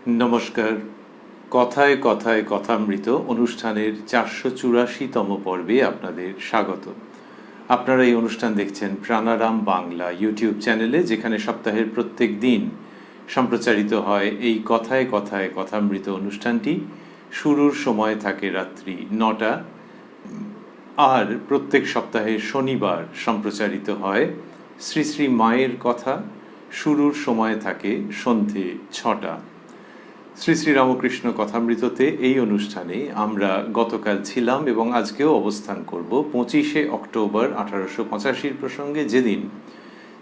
নমস্কার। কথায় কথায় কথামৃত অনুষ্ঠানের 484তম পর্বে আপনাদের স্বাগত। আপনারা এই অনুষ্ঠান দেখছেন প্রাণারাম বাংলা ইউটিউব চ্যানেলে, যেখানে সপ্তাহের প্রত্যেক দিন সম্প্রচারিত হয় এই কথায় কথায় কথামৃত অনুষ্ঠানটি। শুরুর সময় থাকে রাত্রি 9টা, আর প্রত্যেক সপ্তাহে শনিবার সম্প্রচারিত হয় শ্রী শ্রী মায়ের কথা। শুরুর সময় থাকে সন্ধে 6টা। শ্রী শ্রী রামকৃষ্ণ কথামৃততে এই অনুষ্ঠানে আমরা গতকাল ছিলাম এবং আজকেও অবস্থান করব 25শে অক্টোবর 1885 প্রসঙ্গে, যেদিন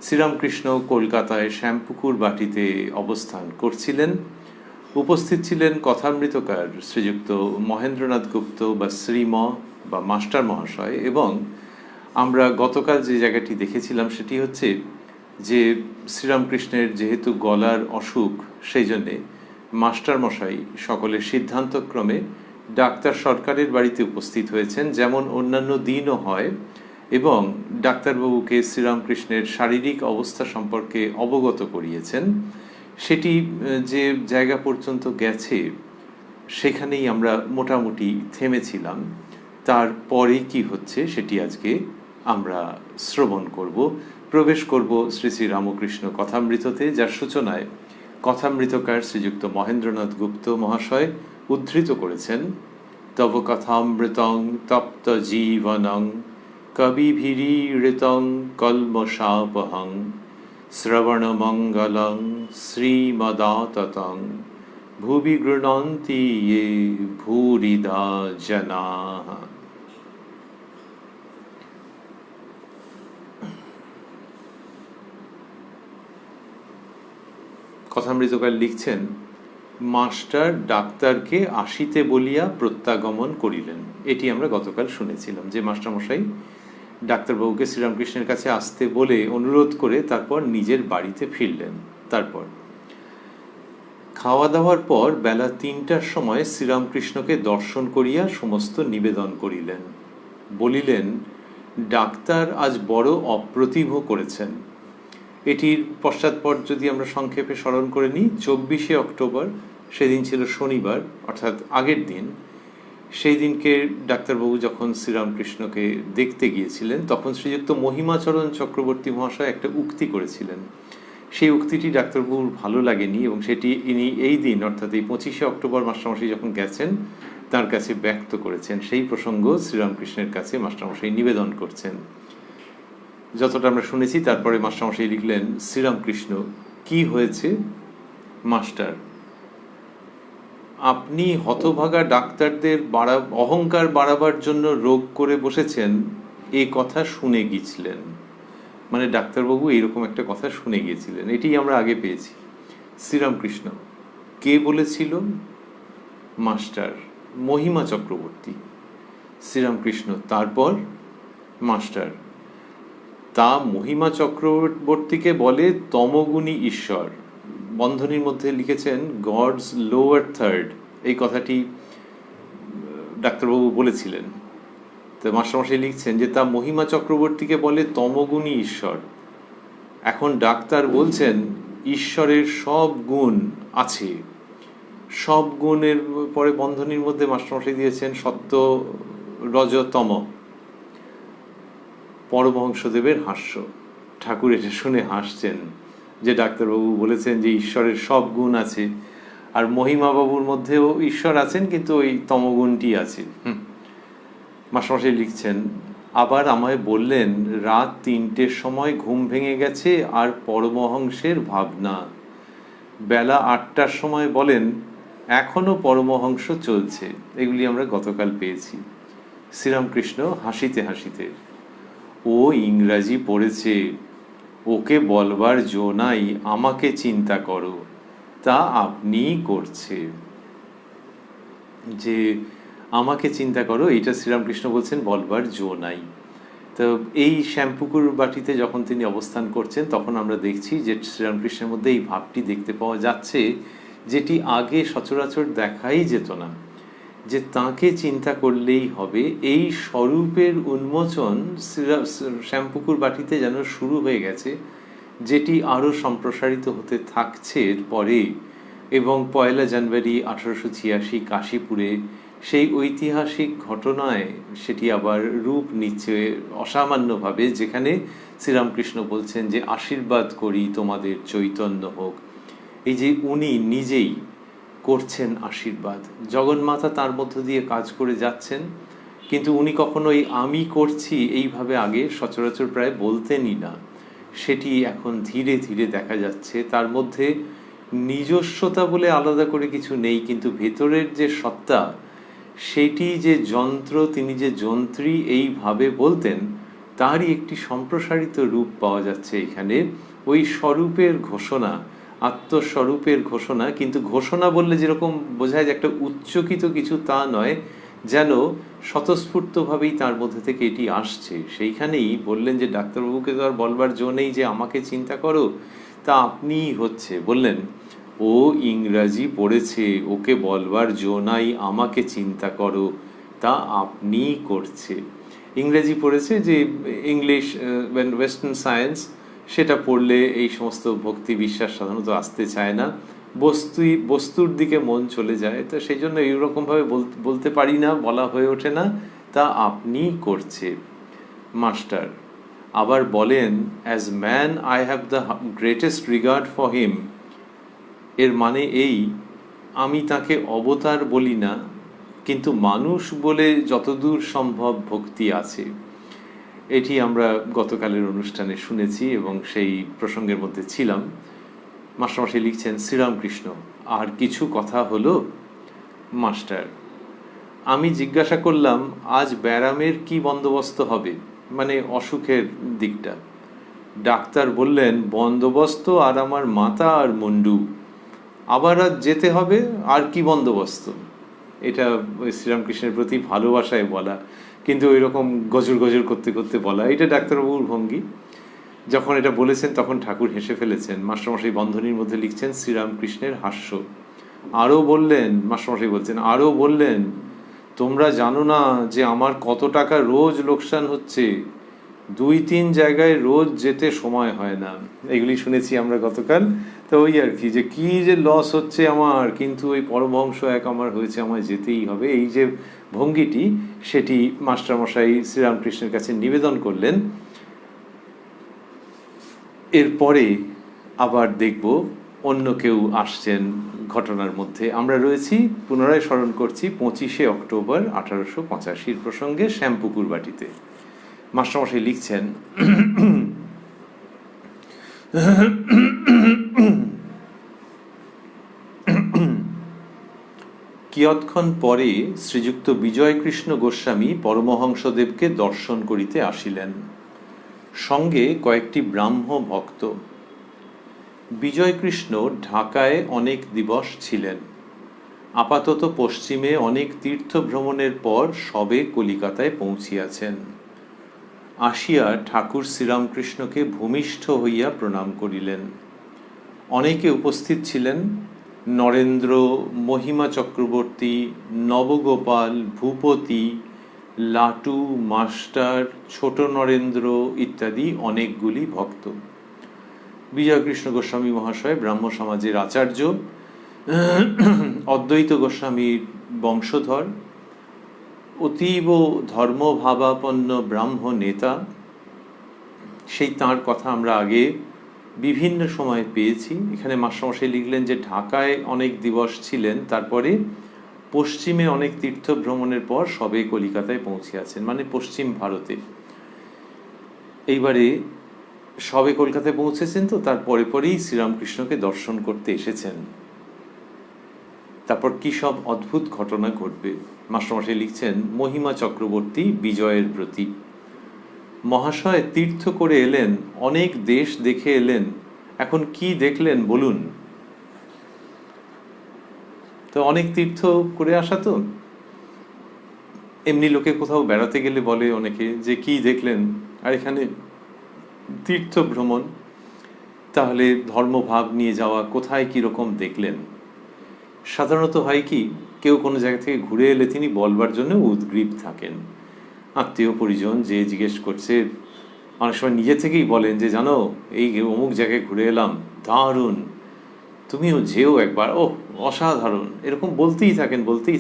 শ্রীরামকৃষ্ণ কলকাতায় শ্যামপুকুর বাটিতে অবস্থান করছিলেন। উপস্থিত ছিলেন কথামৃতকার শ্রীযুক্ত মহেন্দ্রনাথ গুপ্ত বা শ্রীম বা মাস্টার মহাশয়। এবং আমরা গতকাল যে জায়গাটি দেখেছিলাম সেটি হচ্ছে যে শ্রীরামকৃষ্ণের যেহেতু গলার অসুখ, সেই জন্যে মাস্টারমশাই সকলের সিদ্ধান্তক্রমে ডাক্তার সরকারের বাড়িতে উপস্থিত হয়েছেন, যেমন অন্যান্য দিনও হয়, এবং ডাক্তারবাবুকে শ্রীরামকৃষ্ণের শারীরিক অবস্থা সম্পর্কে অবগত করিয়েছেন। সেটি যে জায়গা পর্যন্ত গেছে সেখানেই আমরা মোটামুটি থেমেছিলাম। তারপরে কি হচ্ছে সেটি আজকে আমরা শ্রবণ করব, প্রবেশ করব শ্রী শ্রী রামকৃষ্ণ কথামৃততে, যার সূচনায় কথামৃতকার শ্রীযুক্ত মহেন্দ্রনাথ গুপ্ত মহাশয় উদ্ধৃত করেছেন, তব কথামৃতং তপ্ত জীবনং কবিভিরীড়িতং কল্মষাপহং শ্রবণমঙ্গলং শ্রীমদাততং ভুবি গৃণন্তি ये ভূরিদা জনাঃ। কথামৃতকার লিখছেন, মাস্টার ডাক্তারকে আসিতে বলিয়া প্রত্যাগমন করিলেন। এটি আমরা গতকাল শুনেছিলাম যে মাস্টারমশাই ডাক্তারবাবুকে শ্রীরামকৃষ্ণের কাছে আসতে বলে অনুরোধ করে তারপর নিজের বাড়িতে ফিরলেন। তারপর খাওয়া দাওয়ার পর বেলা 3টার সময় শ্রীরামকৃষ্ণকে দর্শন করিয়া সমস্ত নিবেদন করিলেন। বলিলেন, ডাক্তার আজ বড় অপ্রতিভ করেছেন। এটির পশ্চাৎপট যদি আমরা সংক্ষেপে স্মরণ করে নিই, 24শে অক্টোবর, সেদিন ছিল শনিবার, অর্থাৎ আগের দিন। সেই দিনকে ডাক্তারবাবু যখন শ্রীরামকৃষ্ণকে দেখতে গিয়েছিলেন, তখন শ্রীযুক্ত মহিমাচরণ চক্রবর্তী মহাশয় একটা উক্তি করেছিলেন। সেই উক্তিটি ডাক্তারবাবুর ভালো লাগেনি এবং সেটি ইনি এই দিন, অর্থাৎ এই 25শে অক্টোবর মাস্টারমশাই যখন গেছেন তার কাছে ব্যক্ত করেছেন। সেই প্রসঙ্গ শ্রীরামকৃষ্ণের কাছে মাস্টারমশাই নিবেদন করছেন। যতটা আমরা শুনেছি, তারপরে মাস্টারমশাই লিখলেন, শ্রীরামকৃষ্ণ, কি হয়েছে মাস্টার? আপনি হতভাগা ডাক্তারদের অহংকার বাড়াবার জন্য রোগ করে বসেছেন, এ কথা শুনে গিয়েছিলেন। মানে ডাক্তারবাবু এইরকম একটা কথা শুনে গিয়েছিলেন, এটি আমরা আগে পেয়েছি। শ্রীরামকৃষ্ণ, কে বলেছিল? মাস্টার, মহিমা চক্রবর্তী। শ্রীরামকৃষ্ণ, তারপর? মাস্টার, তা মহিমা চক্রবর্তীকে বলে তমগুণী ঈশ্বর। বন্ধনীর মধ্যে লিখেছেন গডস লোয়ার থার্ড, এই কথাটি ডাক্তারবাবু বলেছিলেন। তো মাস্টারমশাই লিখছেন যে তা মহিমা চক্রবর্তীকে বলে তমগুণী ঈশ্বর। এখন ডাক্তার বলছেন ঈশ্বরের সব গুণ আছে। সব গুণের পরে বন্ধনীর মধ্যে মাস্টারমশাই দিয়েছেন সত্য রজ তম। পরমহংসদেবের হাস্য। ঠাকুর এটা শুনে হাসছেন যে ডাক্তারবাবু বলেছেন যে ঈশ্বরের সব গুণ আছে, আর মহিমাবাবুর মধ্যেও ঈশ্বর আছেন, কিন্তু ওই তমগুণটি আছে। মাস্টারমশাই লিখছেন, আবার আমায় বললেন রাত 3টের সময় ঘুম ভেঙে গেছে আর পরমহংসের ভাবনা। বেলা 8টার সময় বলেন এখনো পরমহংস চলছে। এগুলি আমরা গতকাল পেয়েছি। শ্রীরামকৃষ্ণ হাসিতে হাসিতে, ও ইংরাজি পড়েছে, ওকে বলবার জো নাই আমাকে চিন্তা করো, তা আপনিই করছে। যে আমাকে চিন্তা করো, এটা শ্রীরামকৃষ্ণ বলছেন বলবার জো নাই। তো এই শ্যামপুকুর বাটিতে যখন তিনি অবস্থান করছেন, তখন আমরা দেখছি যে শ্রীরামকৃষ্ণের মধ্যে এই ভাবটি দেখতে পাওয়া যাচ্ছে, যেটি আগে সচরাচর দেখাই যেত না, যে তাঁকে চিন্তা করলেই হবে। এই স্বরূপের উন্মোচন শ্যামপুকুর বাটিতে যেন শুরু হয়ে গেছে, যেটি আরও সম্প্রসারিত হতে থাকছে। এরপরে এবং 1 জানুয়ারি 1886 কাশীপুরে সেই ঐতিহাসিক ঘটনায় সেটি আবার রূপ নিচ্ছে অসামান্যভাবে, যেখানে শ্রীরামকৃষ্ণ বলছেন যে আশীর্বাদ করি তোমাদের চৈতন্য হোক। এই যে উনি নিজেই করছেন আশীর্বাদ, জগন্মাতা তার মধ্য দিয়ে কাজ করে যাচ্ছেন, কিন্তু উনি কখনোই আমি করছি এইভাবে আগে সচরাচর প্রায় বলতেনই না। সেটি এখন ধীরে ধীরে দেখা যাচ্ছে। তার মধ্যে নিজস্বতা বলে আলাদা করে কিছু নেই, কিন্তু ভেতরের যে সত্তা, সেটি যে যন্ত্র, তিনি যে যন্ত্রী এইভাবে বলতেন, তারই একটি সম্প্রসারিত রূপ পাওয়া যাচ্ছে এখানে। ওই স্বরূপের ঘোষণা, আত্মস্বরূপের ঘোষণা, কিন্তু ঘোষণা বললে যেরকম বোঝায় যে একটা উচ্চকিত কিছু, তা নয়, যেন স্বতঃস্ফূর্তভাবেই তার মধ্যে থেকে এটি আসছে। সেইখানেই বললেন যে ডাক্তারবাবুকে তো আর বলবার জো নেই যে আমাকে চিন্তা করো, তা আপনিই হচ্ছে। বললেন ও ইংরাজি পড়েছে, ওকে বলবার জো নাই আমাকে চিন্তা করো, তা আপনিই করছে। ইংরেজি পড়েছে, যে ইংলিশ ওয়েস্টার্ন সায়েন্স, সেটা পড়লে এই সমস্ত ভক্তি বিশ্বাস সাধারণত আসতে চায় না, বস্তুর দিকে মন চলে যায়। তো সেই জন্য এইরকমভাবে বলতে পারি না, বলা হয়ে ওঠে না, তা আপনি করছে মাস্টার। আবার বলেন as man I have the greatest regard for him. এর মানে এই, আমি তাকে অবতার বলি না, কিন্তু মানুষ বলে যতদূর সম্ভব ভক্তি আছে। এটি আমরা গতকালের অনুষ্ঠানে শুনেছি এবং সেই প্রসঙ্গের মধ্যে ছিলাম। মাস্টারমশাই লিখছেন, শ্রীরামকৃষ্ণ আর কিছু কথা হলো? মাস্টার, আমি জিজ্ঞাসা করলাম আজ ব্যারামের কি বন্দোবস্ত হবে, মানে অসুখের দিকটা। ডাক্তার বললেন বন্দোবস্ত আর আমার মাথা আর মুন্ডু, আবার আজ যেতে হবে, আর কি বন্দোবস্ত। এটা ওই শ্রীরামকৃষ্ণের প্রতি ভালোবাসায় বলা, কিন্তু ওই রকম গজর গজর করতে করতে বলা, এটা ডাক্তারবাবুর ভঙ্গি। যখন এটা বলেছেন তখন ঠাকুর হেসে ফেলেছেন। মাস্টারমশাই বন্ধনীর মধ্যে লিখছেন শ্রীরামকৃষ্ণের হাস্য। আরও বললেন, মাস্টারমশাই বলছেন, আরও বললেন তোমরা জানো না যে আমার কত টাকা রোজ লোকসান হচ্ছে, 2-3 জায়গায় রোজ যেতে সময় হয় না। এগুলি শুনেছি আমরা গতকাল। তো ওই আর কি, যে কি যে লস হচ্ছে আমার, কিন্তু ওই পরমহংস এক আমার হয়েছে, আমায় যেতেই হবে, এই যে ভঙ্গিটি, সেটি মাস্টারমশাই শ্রীরামকৃষ্ণের কাছে নিবেদন করলেন। এরপরে আবার দেখব অন্য কেউ আসছেন ঘটনার মধ্যে। আমরা রয়েছি, পুনরায় স্মরণ করছি, 25শে অক্টোবর 1885 প্রসঙ্গে শ্যামপুকুর বাটিতে। মাস্টারমশাই লিখছেন, কিয়ৎক্ষণ পরে শ্রীযুক্ত বিজয়কৃষ্ণ গোস্বামী পরমহংসদেবকে দর্শন করিতে আসিলেন, সঙ্গে কয়েকটি ব্রাহ্ম ভক্ত। বিজয়কৃষ্ণ ঢাকায় অনেক দিবস ছিলেন, আপাতত পশ্চিমে অনেক তীর্থ ভ্রমণের পর সবে কলিকাতায় পৌঁছিয়াছেন। আসিয়া ঠাকুর শ্রীরামকৃষ্ণকে ভূমিষ্ঠ হইয়া প্রণাম করিলেন। অনেকে উপস্থিত ছিলেন, নরেন্দ্র, মহিমা চক্রবর্তী, নবগোপাল, ভূপতি, লাটু, মাস্টার, ছোট নরেন্দ্র ইত্যাদি অনেকগুলি ভক্ত। বিজয়কৃষ্ণ গোস্বামী মহাশয় ব্রাহ্ম সমাজের আচার্য, অদ্বৈত গোস্বামীর বংশধর, অতীব ধর্মভাবাপন্ন ব্রাহ্ম নেতা। সেই তাঁর কথা আমরা আগে বিভিন্ন সময় পেয়েছি। এখানে মাস্টারমশাই লিখলেন যে ঢাকায় অনেক দিবস ছিলেন, তারপরে পশ্চিমে অনেক তীর্থ ভ্রমণের পর সবে কলিকাতায় পৌঁছিয়াছেন, মানে পশ্চিম ভারতে। এইবারে সবে কলকাতায় পৌঁছেছেন, তো তার পরে পরেই শ্রীরামকৃষ্ণকে দর্শন করতে এসেছেন। তারপর কি সব অদ্ভুত ঘটনা ঘটবে। মাস্টারমশাই লিখছেন, মহিমা চক্রবর্তী বিজয়ের প্রতি। মহাশয় তীর্থ করে এলেন, অনেক দেশ দেখে এলেন, এখন কি দেখলেন বলুন। তো অনেক তীর্থ করে আসা, তো এমনি লোকে কোথাও বেড়াতে গেলে বলে অনেকে যে কি দেখলেন, আর এখানে তীর্থ ভ্রমণ, তাহলে ধর্মভাব নিয়ে যাওয়া, কোথায় কীরকম দেখলেন। সাধারণত হয় কি, কেউ কোনো জায়গা থেকে ঘুরে এলে তিনি বলবার জন্য উদ্গ্রীব থাকেন। আত্মীয় পরিজন যে জিজ্ঞেস করছে, অনেক সময় নিজে থেকেই বলেন যে জানো এই অমুক জায়গায় ঘুরে এলাম, দারুণ। তুমিও যেও একবার, ও অসাধারণ, এরকম বলতেই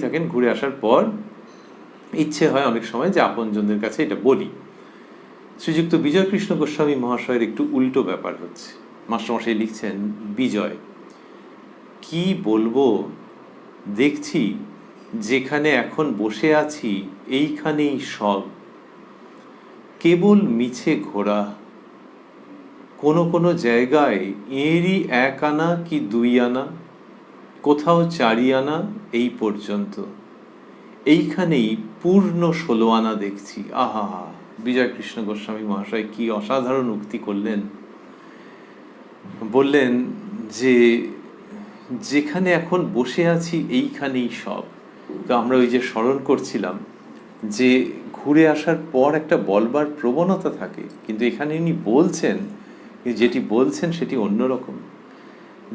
থাকেন। ঘুরে আসার পর ইচ্ছে হয় অনেক সময় যে আপনজনদের কাছে এটা বলি। শ্রীযুক্ত বিজয়কৃষ্ণ গোস্বামী মহাশয়ের একটু উল্টো ব্যাপার হচ্ছে। মাস্টারমশাই লিখছেন, বিজয়, কি বলবো, দেখছি যেখানে এখন বসে আছি এইখানেই সব, কেবল মিছে ঘোরা, কোনো কোনো জায়গায় এরই 1 আনা কি 2 আনা, কোথাও 4 আনা, এই পর্যন্ত, এইখানেই পূর্ণ 16 আনা দেখছি। আহা, বিজয়কৃষ্ণ গোস্বামী মহাশয় কি অসাধারণ উক্তি করলেন। বললেন যে যেখানে এখন বসে আছি এইখানেই সব। তো আমরা ওই যে স্মরণ করছিলাম যে ঘুরে আসার পর একটা বলবার প্রবণতা থাকে, কিন্তু এখানে উনি বলছেন, যেটি বলছেন সেটি অন্যরকম।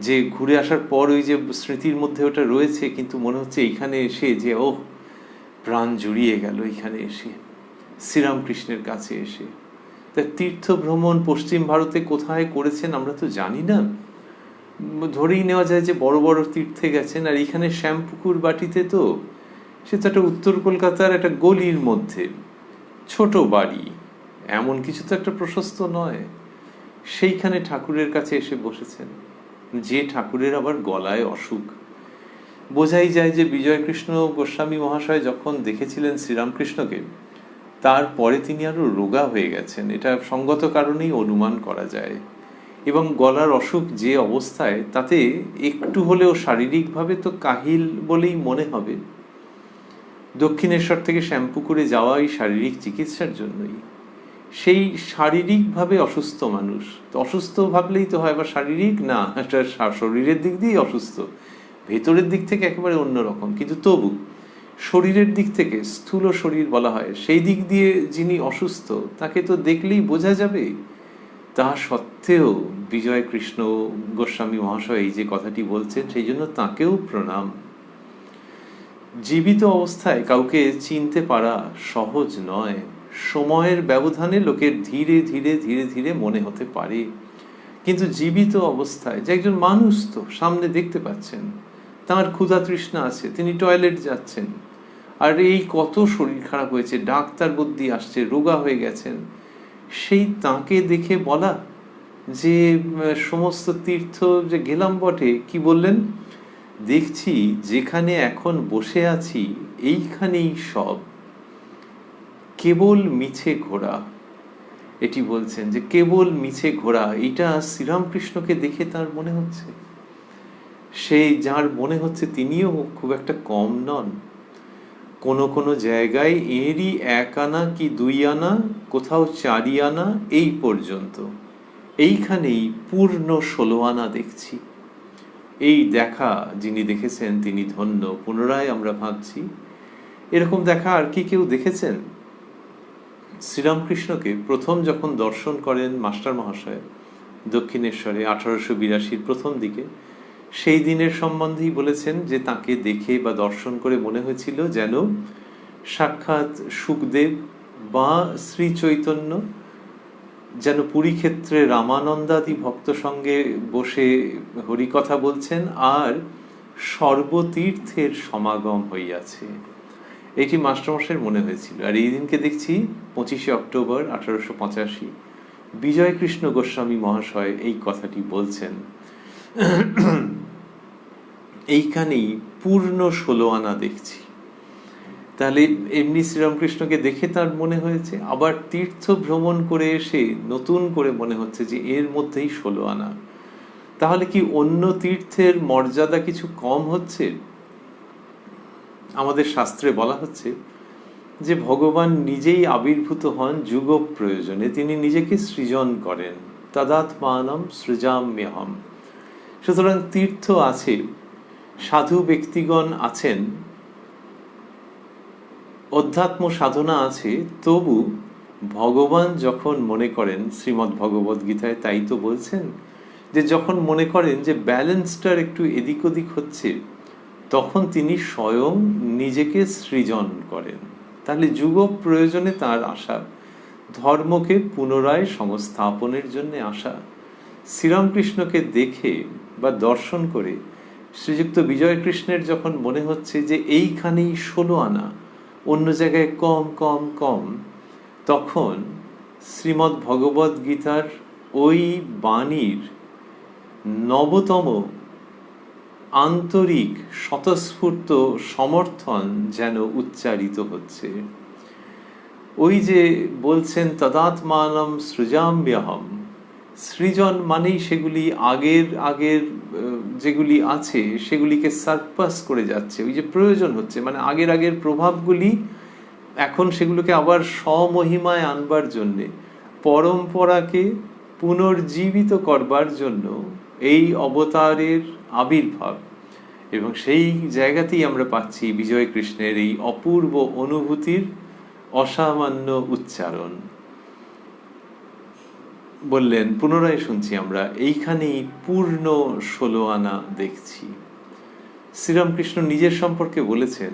যে ঘুরে আসার পর ওই যে স্মৃতির মধ্যে ওটা রয়েছে, কিন্তু মনে হচ্ছে এইখানে এসে যে ও প্রাণ জুড়িয়ে গেল এইখানে এসে, শ্রীরামকৃষ্ণের কাছে এসে। তা তীর্থ ভ্রমণ পশ্চিম ভারতে কোথায় করেছেন আমরা তো জানি না, ধরেই নেওয়া যায় যে বড় বড় তীর্থে গেছেন। আর এখানে শ্যামপুকুর বাটিতে তো সে তো একটা উত্তর কলকাতার একটা গলির মধ্যে ছোট বাড়ি, এমন কিছু তো একটা প্রশস্ত নয়। সেইখানে ঠাকুরের কাছে এসে বসেছেন, যে ঠাকুরের আবার গলায় অসুখ। বোঝাই যায় যে বিজয়কৃষ্ণ গোস্বামী মহাশয় যখন দেখেছিলেন শ্রীরামকৃষ্ণকে, তারপরে তিনি আরো রোগা হয়ে গেছেন, এটা সঙ্গত কারণেই অনুমান করা যায়। এবং গলার অসুখ যে অবস্থায়, তাতে একটু হলেও শারীরিকভাবে তো কাহিল বলেই মনে হবে। দক্ষিণেশ্বর থেকে শ্যামপুকুরে যাওয়া এই শারীরিক চিকিৎসার জন্যই। সেই শারীরিকভাবে অসুস্থ মানুষ, তো অসুস্থ ভাবলেই তো হয়, বা শারীরিক না, একটা শরীরের দিক দিয়েই অসুস্থ, ভেতরের দিক থেকে একেবারে অন্যরকম, কিন্তু তবু শরীরের দিক থেকে স্থূল শরীর বলা হয়, সেই দিক দিয়ে যিনি অসুস্থ তাকে তো দেখলেই বোঝা যাবে। তা সত্ত্বেও বিজয়কৃষ্ণ গোস্বামী মহাশয় এই যে কথাটি বলছেন, সেই জন্য তাঁকেও প্রণাম। জীবিত অবস্থায় কাউকে চিনতে পারা সহজ নয়, সময়ের ব্যবধানে লোকের ধীরে ধীরে ধীরে ধীরে মনে হতে পারে, কিন্তু জীবিত অবস্থায় যে একজন মানুষ তো সামনে দেখতে পাচ্ছেন, তার ক্ষুধা তৃষ্ণা আছে, তিনি টয়লেট যাচ্ছেন, আর এই কত শরীর খারাপ হয়েছে, ডাক্তার বুদ্ধি আসছে, রোগা হয়ে গেছেন, সেই তাঁকে দেখে বলা যে সমস্ত তীর্থ যে গেলাম বটে, কি বললেন, দেখছি যেখানে এখন বসে আছি এইখানেই সব, কেবল মিছে ঘোরা। এটি বলছেন যে কেবল মিছে ঘোরা, এটা শ্রীরামকৃষ্ণকে দেখে তার মনে হচ্ছে। সেই যার মনে হচ্ছে তিনিও খুব একটা কম নন। কোনো কোনো জায়গায় এরই 1 আনা কি 2 আনা, কোথাও 4 আনা, এই পর্যন্ত, এইখানেই পূর্ণ 16 আনা দেখছি। এই দেখা যিনি দেখেছেন তিনি ধন্য। পুনরায় আমরা ভাবছি, এরকম দেখা আর কি কেউ দেখেছেন? শ্রীরামকৃষ্ণকে প্রথম যখন দর্শন করেন মাস্টার মহাশয় দক্ষিণেশ্বরে 1882 প্রথম দিকে, সেই দিনের সম্বন্ধেই বলেছেন যে তাকে দেখে বা দর্শন করে মনে হয়েছিল যেন সাক্ষাৎ সুখদেব বা শ্রী চৈতন্য যেন পুরীক্ষেত্রে রামানন্দাদি ভক্ত সঙ্গে বসে হরিকথা বলছেন, আর সর্বতীর্থের সমাগম হইয়াছে। এটি মাস্টারমশাইয়ের মনে হয়েছিল। আর এই দিনকে দেখছি 25শে অক্টোবর 1885 বিজয়কৃষ্ণ গোস্বামী মহাশয় এই কথাটি বলছেন, এইখানেই পূর্ণ 16 আনা দেখছি। তাহলে এমনি শ্রীরামকৃষ্ণকে দেখে তার মনে হয়েছে, আবার তীর্থ ভ্রমণ করে এসে নতুন করে মনে হচ্ছে যে এর মধ্যেই 16 আনা। তাহলে কি অন্য তীর্থের মর্যাদা কিছু কম হচ্ছে? আমাদের শাস্ত্রে বলা হচ্ছে যে ভগবান নিজেই আবির্ভূত হন যুগ প্রয়োজনে, তিনি নিজেকে সৃজন করেন, তদাত্মানম সৃজাম্যহম। সুতরাং তীর্থ আছে, সাধু ব্যক্তিগণ আছেন, অধ্যাত্ম সাধনা আছে, তবু ভগবান যখন মনে করেন, শ্রীমদ্ ভগবদ গীতায় তাই তো বলছেন যে যখন মনে করেন যে ব্যালেন্সটার একটু এদিক ওদিক হচ্ছে, তখন তিনি স্বয়ং নিজেকে সৃজন করেন। তাহলে যুগ প্রয়োজনে তার আসা, ধর্মকে পুনরায় সংস্থাপনের জন্য আসা। শ্রীরামকৃষ্ণকে দেখে বা দর্শন করে শ্রীযুক্ত বিজয় কৃষ্ণের যখন মনে হচ্ছে যে এইখানেই 16 আনা, অন্য জায়গায় কম কম কম, তখন শ্রীমদ্ ভগবদ গীতার ওই বাণীর নবতম আন্তরিক স্বতঃস্ফূর্ত সমর্থন যেন উচ্চারিত হচ্ছে। ওই যে বলছেন তদাত্মানম সৃজাম্যহম, সৃজন মানেই সেগুলি আগের যেগুলি আছে সেগুলিকে সারপাস করে যাচ্ছে, ওই যে প্রয়োজন হচ্ছে, মানে আগের প্রভাবগুলি এখন সেগুলোকে আবার স্বমহিমায় আনবার জন্যে, পরম্পরাকে পুনর্জীবিত করবার জন্য এই অবতারের আবির্ভাব। এবং সেই জায়গাতেই আমরা পাচ্ছি বিজয় কৃষ্ণের এই অপূর্ব অনুভূতির অসামান্য উচ্চারণ। বললেন, পুনরায় শুনছি আমরা, এইখানেই পূর্ণ 16 আনা দেখছি। শ্রীরামকৃষ্ণ নিজের সম্পর্কে বলেছেন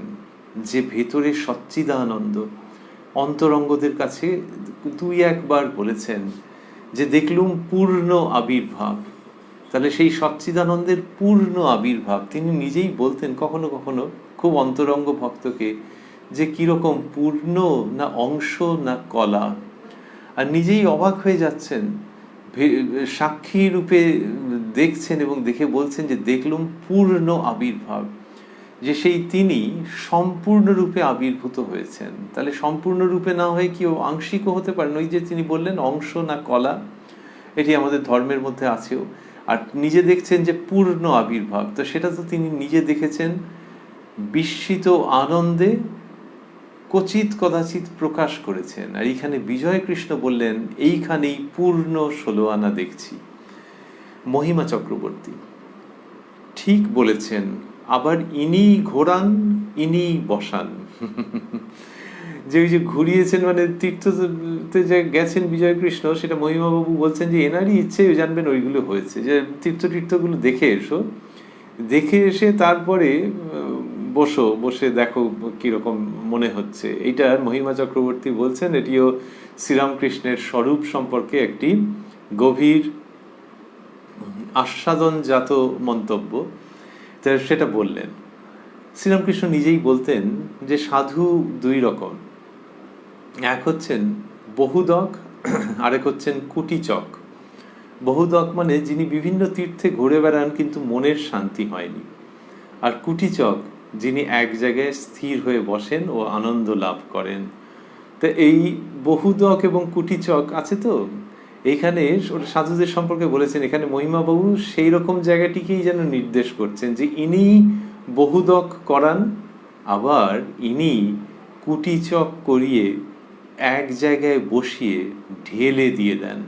যে ভেতরে সচ্চিদানন্দ, অন্তরঙ্গদের কাছে 2-1 বার বলেছেন যে দেখলুম পূর্ণ আবির্ভাব। তাহলে সেই সচ্চিদানন্দের পূর্ণ আবির্ভাব তিনি নিজেই বলতেন কখনো কখনো খুব অন্তরঙ্গ ভক্তকে, যে কিরকম পূর্ণ না অংশ না কলা। আর নিজেই অবাক হয়ে যাচ্ছেন, সাক্ষী রূপে দেখছেন এবং দেখে বলছেন যে দেখলুম পূর্ণ আবির্ভাব, যে সেই তিনি সম্পূর্ণরূপে আবির্ভূত হয়েছেন। তাহলে সম্পূর্ণরূপে না হয়ে কেউ আংশিকও হতে পারেন। ওই যে তিনি বললেন অংশ না কলা, এটি আমাদের ধর্মের মধ্যে আছেও। আর নিজে দেখছেন যে পূর্ণ আবির্ভাব, তো সেটা তো তিনি নিজে দেখেছেন, বিস্মিত আনন্দে কচিত কদাচিৎ প্রকাশ করেছেন। আর এইখানে বিজয় কৃষ্ণ বললেন এইখানেই পূর্ণ 16 আনা দেখছি। মহিমা চক্রবর্তী ঠিক বলেছেন, আবার ইনি ঘোরান ইনি বসান। যে ওই যে ঘুরিয়েছেন, মানে তীর্থতে যে গেছেন বিজয় কৃষ্ণ, সেটা মহিমাবাবু বলছেন যে এনারই ইচ্ছে জানবেন ওইগুলো হয়েছে, যে তীর্থগুলো দেখে এসো, দেখে এসে তারপরে বসে দেখো কিরকম মনে হচ্ছে। এইটা মহিমা চক্রবর্তী বলছেন, এটিও শ্রীরামকৃষ্ণের স্বরূপ সম্পর্কে একটি গভীর আস্বাদনজাত মন্তব্য। সেটা বললেন। শ্রীরামকৃষ্ণ নিজেই বলতেন যে সাধু 2 রকম, এক হচ্ছেন বহুদক, আরেক হচ্ছেন কুটিচক। বহুদক মানে যিনি বিভিন্ন তীর্থে ঘুরে বেড়ান কিন্তু মনের শান্তি হয়নি, আর কুটিচক যিনি এক জায়গায় স্থির হয়ে বসেন ও আনন্দ লাভ করেন। তো এই বহুদক এবং কুটিচক আছে। তো এইখানে সাধুদের সম্পর্কে বলেছেন, এখানে মহিমাবাবু সেই রকম জায়গাটিকেই যেন নির্দেশ করছেন যে ইনি বহুদক করান, আবার ইনি কুটিচক করিয়ে এক জায়গায় বসিয়ে ঢেলে দিয়ে দেন।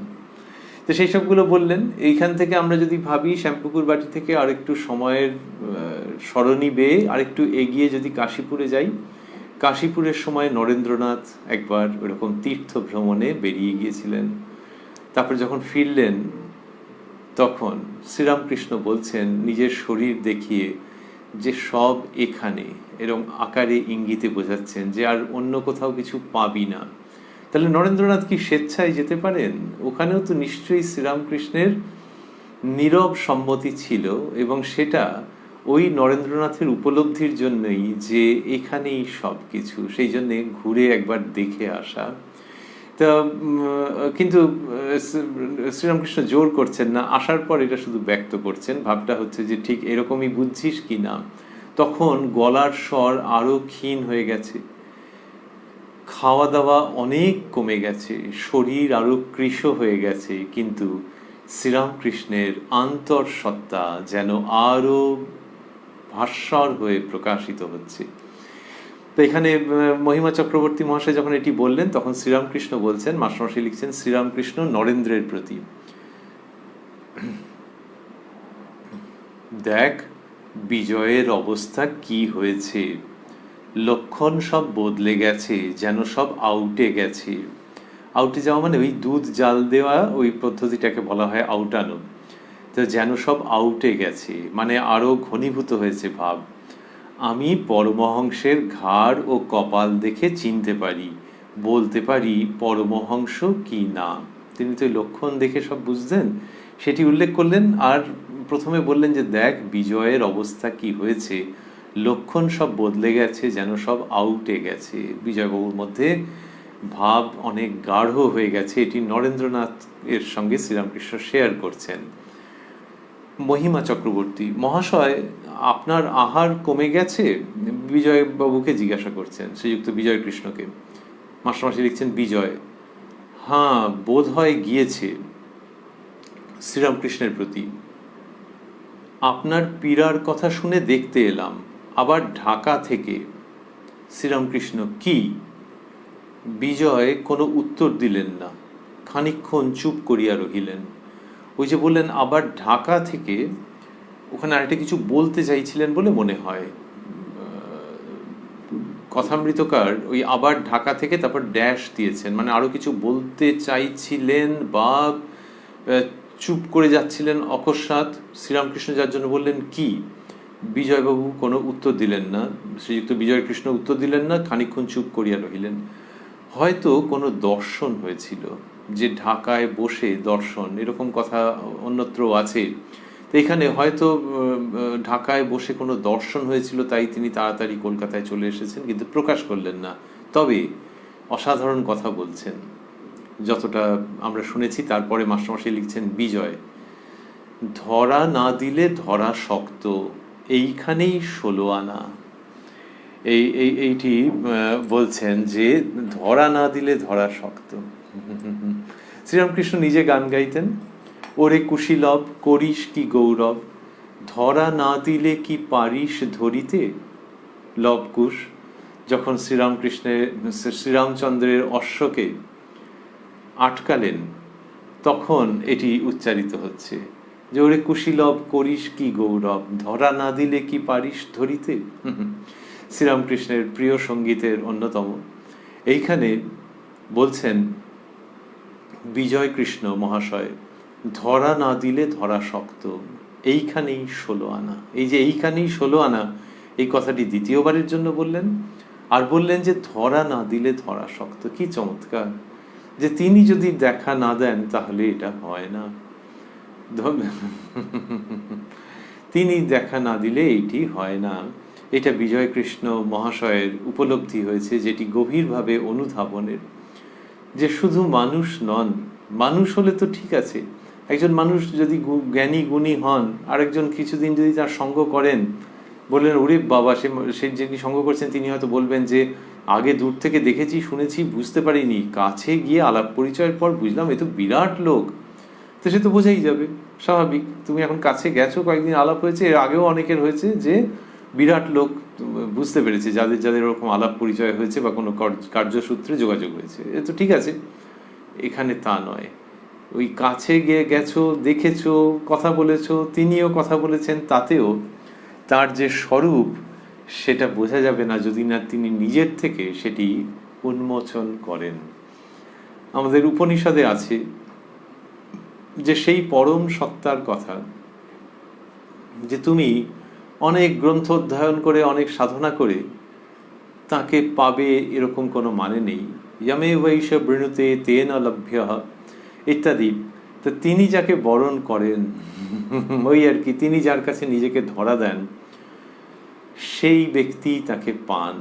তো সেই সবগুলো বললেন। এইখান থেকে আমরা যদি ভাবি শ্যামপুকুর বাটি থেকে আরেকটু সময়ের সরণি বেয়ে আরেকটু এগিয়ে যদি কাশীপুরে যাই, কাশীপুরের সময় নরেন্দ্রনাথ একবার ওরকম তীর্থ ভ্রমণে বেরিয়ে গিয়েছিলেন। তারপর যখন ফিরলেন তখন শ্রীরামকৃষ্ণ বলছেন নিজের শরীর দেখিয়ে যে সব এখানে, এরকম আকারে ইঙ্গিতে বোঝাচ্ছেন যে আর অন্য কোথাও কিছু পাবি না। তাহলে নরেন্দ্রনাথ কি স্বেচ্ছায় যেতে পারেন? ওখানেও তো নিশ্চয়ই শ্রীরামকৃষ্ণের নীরব সম্মতি ছিল, এবং সেটা ওই নরেন্দ্রনাথের উপলব্ধির জন্যই যে এখানেই সব কিছু, সেই জন্যে ঘুরে একবার দেখে আসা। তা কিন্তু শ্রীরামকৃষ্ণ জোর করছেন না, আসার পর এটা শুধু ব্যক্ত করছেন, ভাবটা হচ্ছে যে ঠিক এরকমই বুঝছিস কি না। তখন গলার স্বর আরো ক্ষীণ হয়ে গেছে, খাওয়া দাওয়া অনেক কমে গেছে, শরীর আরো কৃশ হয়ে গেছে, কিন্তু শ্রীরামকৃষ্ণের আন্তঃসত্ত্বা যেন আরো ভাস্বর হয়ে প্রকাশিত হচ্ছে। তো এখানে মহিমা চক্রবর্তী মহাশয় যখন এটি বললেন তখন শ্রীরামকৃষ্ণ বলছেন, মাস্টারমশাই লিখছেন, শ্রীরামকৃষ্ণ নরেন্দ্রের প্রতি, দেখ বিজয়ের অবস্থা কি হয়েছে, লক্ষণ সব বদলে গেছে, যেন সব আউটে গেছে। আউটে যাওয়া মানে ওই দুধ জাল দেওয়া, ওই পদ্ধতিটাকে বলা হয় আউটানো। তো যেন সব আউটে গেছে মানে আরো ঘনীভূত হয়েছে ভাব। আমি পরমহংসের ঘাড় ও কপাল দেখে চিনতে পারি, বলতে পারি পরমহংস কি না। তিনি তো লক্ষণ দেখে সব বুঝতেন, সেটি উল্লেখ করলেন। আর প্রথমে বললেন যে দেখ বিজয়ের অবস্থা কি হয়েছে, লক্ষণ সব বদলে গেছে, যেন সব আউটে গেছে। বিজয়বাবুর মধ্যে ভাব অনেক গাঢ় হয়ে গেছে। এটি নরেন্দ্রনাথ এর সঙ্গে শ্রীরামকৃষ্ণ শেয়ার করছেন। মহিমা চক্রবর্তী মহাশয়, আপনার আহার কমে গেছে? বিজয়বাবুকে জিজ্ঞাসা করছেন, শ্রীযুক্ত বিজয় কৃষ্ণকে। মাস্টারমশাই লিখছেন, বিজয়, হ্যাঁ বোধ হয় গিয়েছে। শ্রীরামকৃষ্ণের প্রতি, আপনার পীড়ার কথা শুনে দেখতে এলাম, আবার ঢাকা থেকে। শ্রীরামকৃষ্ণ, কি? বিজয় কোনো উত্তর দিলেন না, খানিকক্ষণ চুপ করিয়া রহিলেন। ওই যে বললেন আবার ঢাকা থেকে, ওখানে আরেকটা কিছু বলতে চাইছিলেন বলে মনে হয় কথামৃতকার। ওই আবার ঢাকা থেকে তারপর ড্যাশ দিয়েছেন, মানে আরো কিছু বলতে চাইছিলেন বা চুপ করে যাচ্ছিলেন অকস্মাৎ। শ্রীরামকৃষ্ণ যার জন্য বললেন কি? বিজয়বাবু কোনো উত্তর দিলেন না, শ্রীযুক্ত বিজয়কৃষ্ণ উত্তর দিলেন না, খানিকক্ষণ চুপ করিয়া রহিলেন। হয়তো কোনো দর্শন হয়েছিল, যে ঢাকায় বসে দর্শন, এরকম কথা অন্যত্র আছে। তো এখানে হয়তো ঢাকায় বসে কোনো দর্শন হয়েছিল, তাই তিনি তাড়াতাড়ি কলকাতায় চলে এসেছেন, কিন্তু প্রকাশ করলেন না। তবে অসাধারণ কথা বলছেন যতটা আমরা শুনেছি। তারপরে মাস্টারমশাই লিখছেন, বিজয়, ধরা না দিলে ধরা শক্ত, এইখানেই 16 আনা। এইটি বলছেন যে ধরা না দিলে ধরা শক্ত। শ্রীরামকৃষ্ণ নিজে গান গাইতেন, ওরে কুশীলব করিস কি গৌরব, ধরা না দিলে কি পারিস ধরিতে। লবকুশ যখন শ্রীরামচন্দ্রের অশ্বকে আটকালেন, তখন এটি উচ্চারিত হচ্ছে যে ওরে কুশীলব করিস কি গৌরব, ধরা না দিলে কি পারিস ধরিতে। শ্রীরামকৃষ্ণের প্রিয় সঙ্গীতের অন্যতম। এইখানে বলছেন বিজয় কৃষ্ণ মহাশয়, ধরা না দিলে ধরা শক্ত, এইখানেই 16 আনা। এই যে এইখানেই 16 আনা, এই কথাটি দ্বিতীয়বারের জন্য বললেন। আর বললেন যে ধরা না দিলে ধরা শক্ত। কি চমৎকার, যে তিনি যদি দেখা না দেন তাহলে এটা হয় না। তিনি দেখা না দিলে এইটি হয় না। এটা বিজয় কৃষ্ণ মহাশয়ের উপলব্ধি হয়েছে, যেটি গভীরভাবে অনুধাবনের। যে শুধু মানুষ নন, মানুষ হলে তো ঠিক আছে, একজন মানুষ যদি জ্ঞানী গুণী হন, আরেকজন কিছুদিন যদি তার সঙ্গ করেন, বললেন ওরে বাবা, সে যিনি সঙ্গ করছেন তিনি হয়তো বলবেন যে আগে দূর থেকে দেখেছি, শুনেছি, বুঝতে পারিনি, কাছে গিয়ে আলাপ পরিচয়ের পর বুঝলাম এ তো বিরাট লোক। তো সে তো বোঝাই যাবে, স্বাভাবিক। তুমি এখন কাছে গেছো, কয়েকদিন আলাপ হয়েছে, এর আগেও অনেকের হয়েছে যে বিরাট লোক বুঝতে পেরেছে, যাদের যাদের ওরকম আলাপ পরিচয় হয়েছে বা কোনো কার্যসূত্রে যোগাযোগ হয়েছে, এ তো ঠিক আছে। এখানে তা নয়, ওই কাছে গিয়ে গেছো, দেখেছো, কথা বলেছো, তিনিও কথা বলেছেন, তাতেও তার যে স্বরূপ সেটা বোঝা যাবে না যদি না তিনি নিজের থেকে সেটি উন্মোচন করেন। আমাদের উপনিষদে আছে যে সেই পরম সত্তার কথা, যে তুমি অনেক গ্রন্থ অধ্যয়ন করে, অনেক সাধনা করে তাকে পাবে এরকম কোনো মানে নেই। যমে বৈশ বৃণুতে তেন লভ্য ইত্যাদি। তো তিনি যাকে বরণ করেন, ওই আর কি, তিনি যার কাছে নিজেকে ধরা দেন, সেই ব্যক্তি তাকে পান।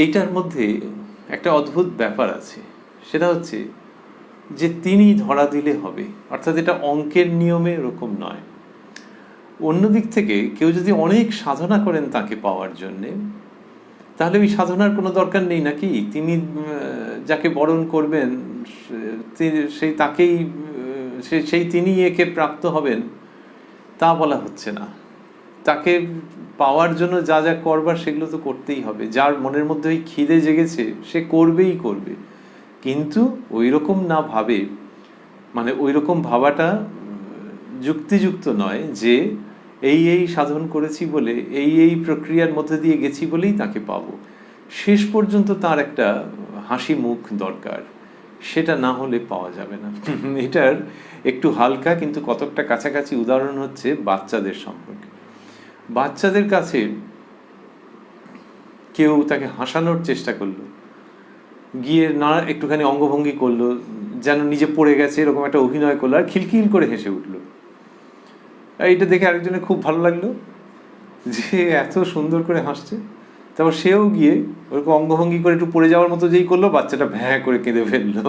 এইটার মধ্যে একটা অদ্ভুত ব্যাপার আছে, সেটা হচ্ছে যে তিনি ধরা দিলে হবে, অর্থাৎ এটা অঙ্কের নিয়মে এরকম নয়। অন্যদিক থেকে কেউ যদি অনেক সাধনা করেন তাকে পাওয়ার জন্যে, তাহলে ওই সাধনার কোনো দরকার নেই নাকি? তিনি যাকে বরণ করবেন সেই তাকেই, সেই তিনি একে প্রাপ্ত হবেন, তা বলা হচ্ছে না। তাকে পাওয়ার জন্য যা যা করবার সেগুলো তো করতেই হবে। যার মনের মধ্যে ওই খিদে জেগেছে সে করবেই করবে, কিন্তু ওই রকম না ভাবে, মানে ওই রকম ভাবাটা যুক্তিযুক্ত নয় যে এই এই সাধন করেছি বলে, এই এই প্রক্রিয়ার মধ্যে দিয়ে গেছি বলেই তাকে পাবো। শেষ পর্যন্ত তার একটা হাসি মুখ দরকার, সেটা না হলে পাওয়া যাবে না। এটার একটু হালকা কিন্তু কতকটা কাছাকাছি উদাহরণ হচ্ছে বাচ্চাদের সম্পর্কে। বাচ্চাদের কাছে কেউ তাকে হাসানোর চেষ্টা করলো, গিয়ে না একটুখানি অঙ্গভঙ্গি করলো, যেন নিজে পড়ে গেছে এরকম একটা অভিনয় করলো আর খিলখিল করে হেসে উঠলো। এইটা দেখে আরেকজনের খুব ভালো লাগলো যে এত সুন্দর করে হাসছে। তারপর সেও গিয়ে ওরকম অঙ্গভঙ্গি করে একটু পড়ে যাওয়ার মতো যেই করলো, বাচ্চাটা ভ্যাঁ করে কেঁদে ফেললো।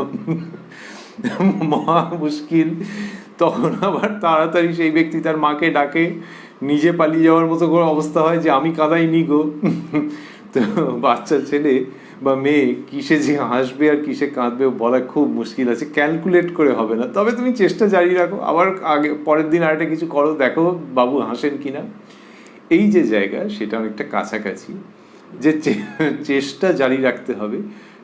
মহা মুশকিল। তখন আবার তাড়াতাড়ি সেই ব্যক্তি তার মাকে ডাকে, নিজে পালিয়ে যাওয়ার মতো করে অবস্থা হয় যে আমি কাঁদাইনি গো। তো বাচ্চা ছেলে বা মেয়ে কিসে যে হাসবে আর কিসে কাঁদবে বলা খুব মুশকিল আছে, ক্যালকুলেট করে হবে না। তবে তুমি চেষ্টা জারি রাখো, আবার আগে পরের দিন আরেকটা কিছু করো, দেখো বাবু হাসেন কিনা। এই যে জায়গা সেটা অনেকটা কাছাকাছি, যে চেষ্টা জারি রাখতে হবে,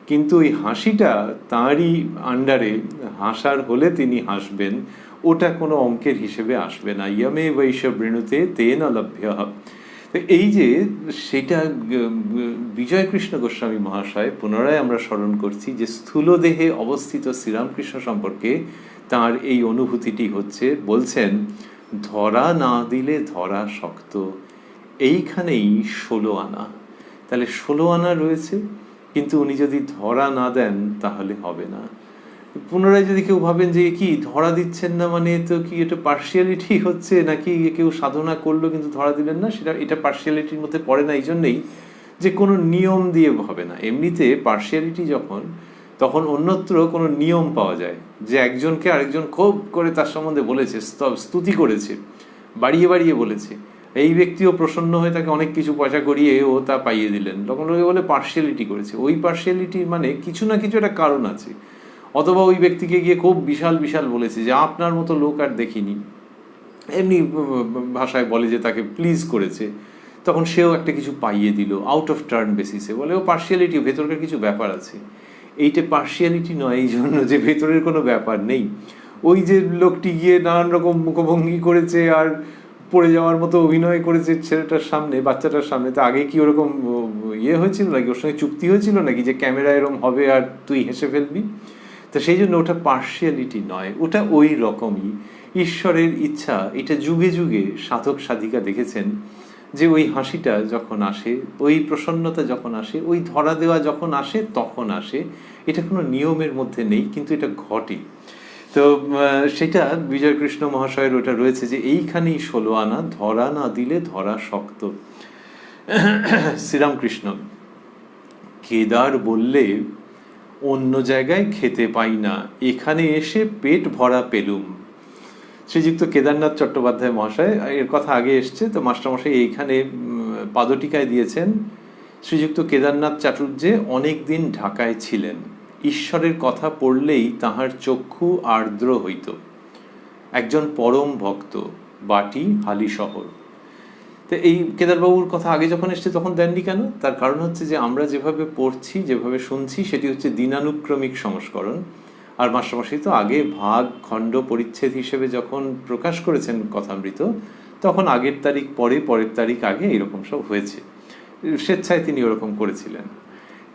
কিন্তু ওই হাসিটা তাঁরই আন্ডারে হাসার হলে তিনি হাসবেন, ওটা কোনো অঙ্কের হিসেবে আসবে না। ইয়মে বৈশ্য বৃণুতে তেন লভ্য। তো এই যে সেটা বিজয়কৃষ্ণ গোস্বামী মহাশয় পুনরায় আমরা স্মরণ করছি যে স্থূলদেহে অবস্থিত শ্রীরামকৃষ্ণ সম্পর্কে তার এই অনুভূতিটি হচ্ছে, বলছেন ধরা না দিলে ধরা শক্ত, এইখানেই 16 আনা। তাহলে 16 আনা রয়েছে, কিন্তু উনি যদি ধরা না দেন তাহলে হবে না। পুনরায় যদি কেউ ভাবেন যে কি ধরা দিচ্ছেন না মানে তো কি এটা পার্শিয়ালিটি হচ্ছে, নাকি কেউ সাধনা করলো কিন্তু ধরা দিলেন না, এটা পার্শিয়ালিটির মধ্যে পড়ে না। এই জন্যেই যে কোনো নিয়ম দিয়ে হবে না। এমনিতে পার্শিয়ালিটি যখন, তখন অন্যত্র কোনো নিয়ম পাওয়া যায়, যে একজনকে আরেকজন খুব করে তার সম্বন্ধে বলেছে, স্তুতি করেছে, বাড়িয়ে বাড়িয়ে বলেছে, এই ব্যক্তিও প্রসন্ন হয়ে তাকে অনেক কিছু পয়সা করিয়ে ও তা পাইয়ে দিলেন, তখন লোকে বলে পার্শিয়ালিটি করেছে। ওই পার্শিয়ালিটির মানে কিছু না কিছু একটা কারণ আছে। অথবা ওই ব্যক্তিকে গিয়ে খুব বিশাল বিশাল বলেছে যে আপনার মতো লোক আর দেখিনি, এমনি ভাষায় বলে যে তাকে প্লিজ করেছে, তখন সেও একটা কিছু পাইয়ে দিল আউট অফ টার্ন বেসিসে, বলে ও পার্শিয়ালিটি, ভেতরকার কিছু ব্যাপার আছে। এইটা পার্শিয়ালিটি নয়, এই জন্য যে ভেতরের কোনো ব্যাপার নেই। ওই যে লোকটি গিয়ে নানান রকম মুখভঙ্গি করেছে আর পড়ে যাওয়ার মতো অভিনয় করেছে ছেলেটার সামনে, বাচ্চাটার সামনে, তো আগে কি ওরকম ইয়ে হয়েছিল নাকি, ওর সঙ্গে চুক্তি হয়েছিল নাকি যে ক্যামেরা এরকম হবে আর তুই হেসে ফেলবি? তো সেই জন্য ওটা পার্শিয়ালিটি নয়, ওটা ওই রকমই ঈশ্বরের ইচ্ছা। এটা যুগে যুগে সাধক সাধিকা দেখেছেন যে ওই হাসিটা যখন আসে, ওই প্রসন্নতা যখন আসে, ওই ধরা দেওয়া যখন আসে তখন আসে। এটা কোনো নিয়মের মধ্যে নেই, কিন্তু এটা ঘটে। তো সেটা বিজয়কৃষ্ণ মহাশয়ের ওটা রয়েছে যে এইখানেই 16 আনা, ধরা না দিলে ধরা শক্ত। শ্রীরামকৃষ্ণ কেদার বললে অন্য জায়গায় খেতে পাই না, এখানে এসে পেট ভরা পেলুম। শ্রীযুক্ত কেদারনাথ চট্টোপাধ্যায় মহাশয়, এর কথা আগে এসছে, তো মাস্টারমশাই এইখানে পাদটিকায় দিয়েছেন, শ্রীযুক্ত কেদারনাথ চাটুর্যে অনেক দিন ঢাকায় ছিলেন, ঈশ্বরের কথা পড়লেই তাহার চক্ষু আর্দ্র হইত, একজন পরম ভক্ত, বাটি হালি শহর। তো এই কেদারবাবুর কথা আগে যখন এসছে তখন দেননি কেন? তার কারণ হচ্ছে যে আমরা যেভাবে পড়ছি, যেভাবে শুনছি, সেটি হচ্ছে দিনানুক্রমিক সংস্করণ। আর মাস্টারমশাই তো আগে ভাগ খণ্ড পরিচ্ছেদ হিসেবে যখন প্রকাশ করেছেন কথামৃত, তখন আগের তারিখ পরে, পরের তারিখ আগে, এরকম সব হয়েছে, স্বেচ্ছায় তিনি ওরকম করেছিলেন।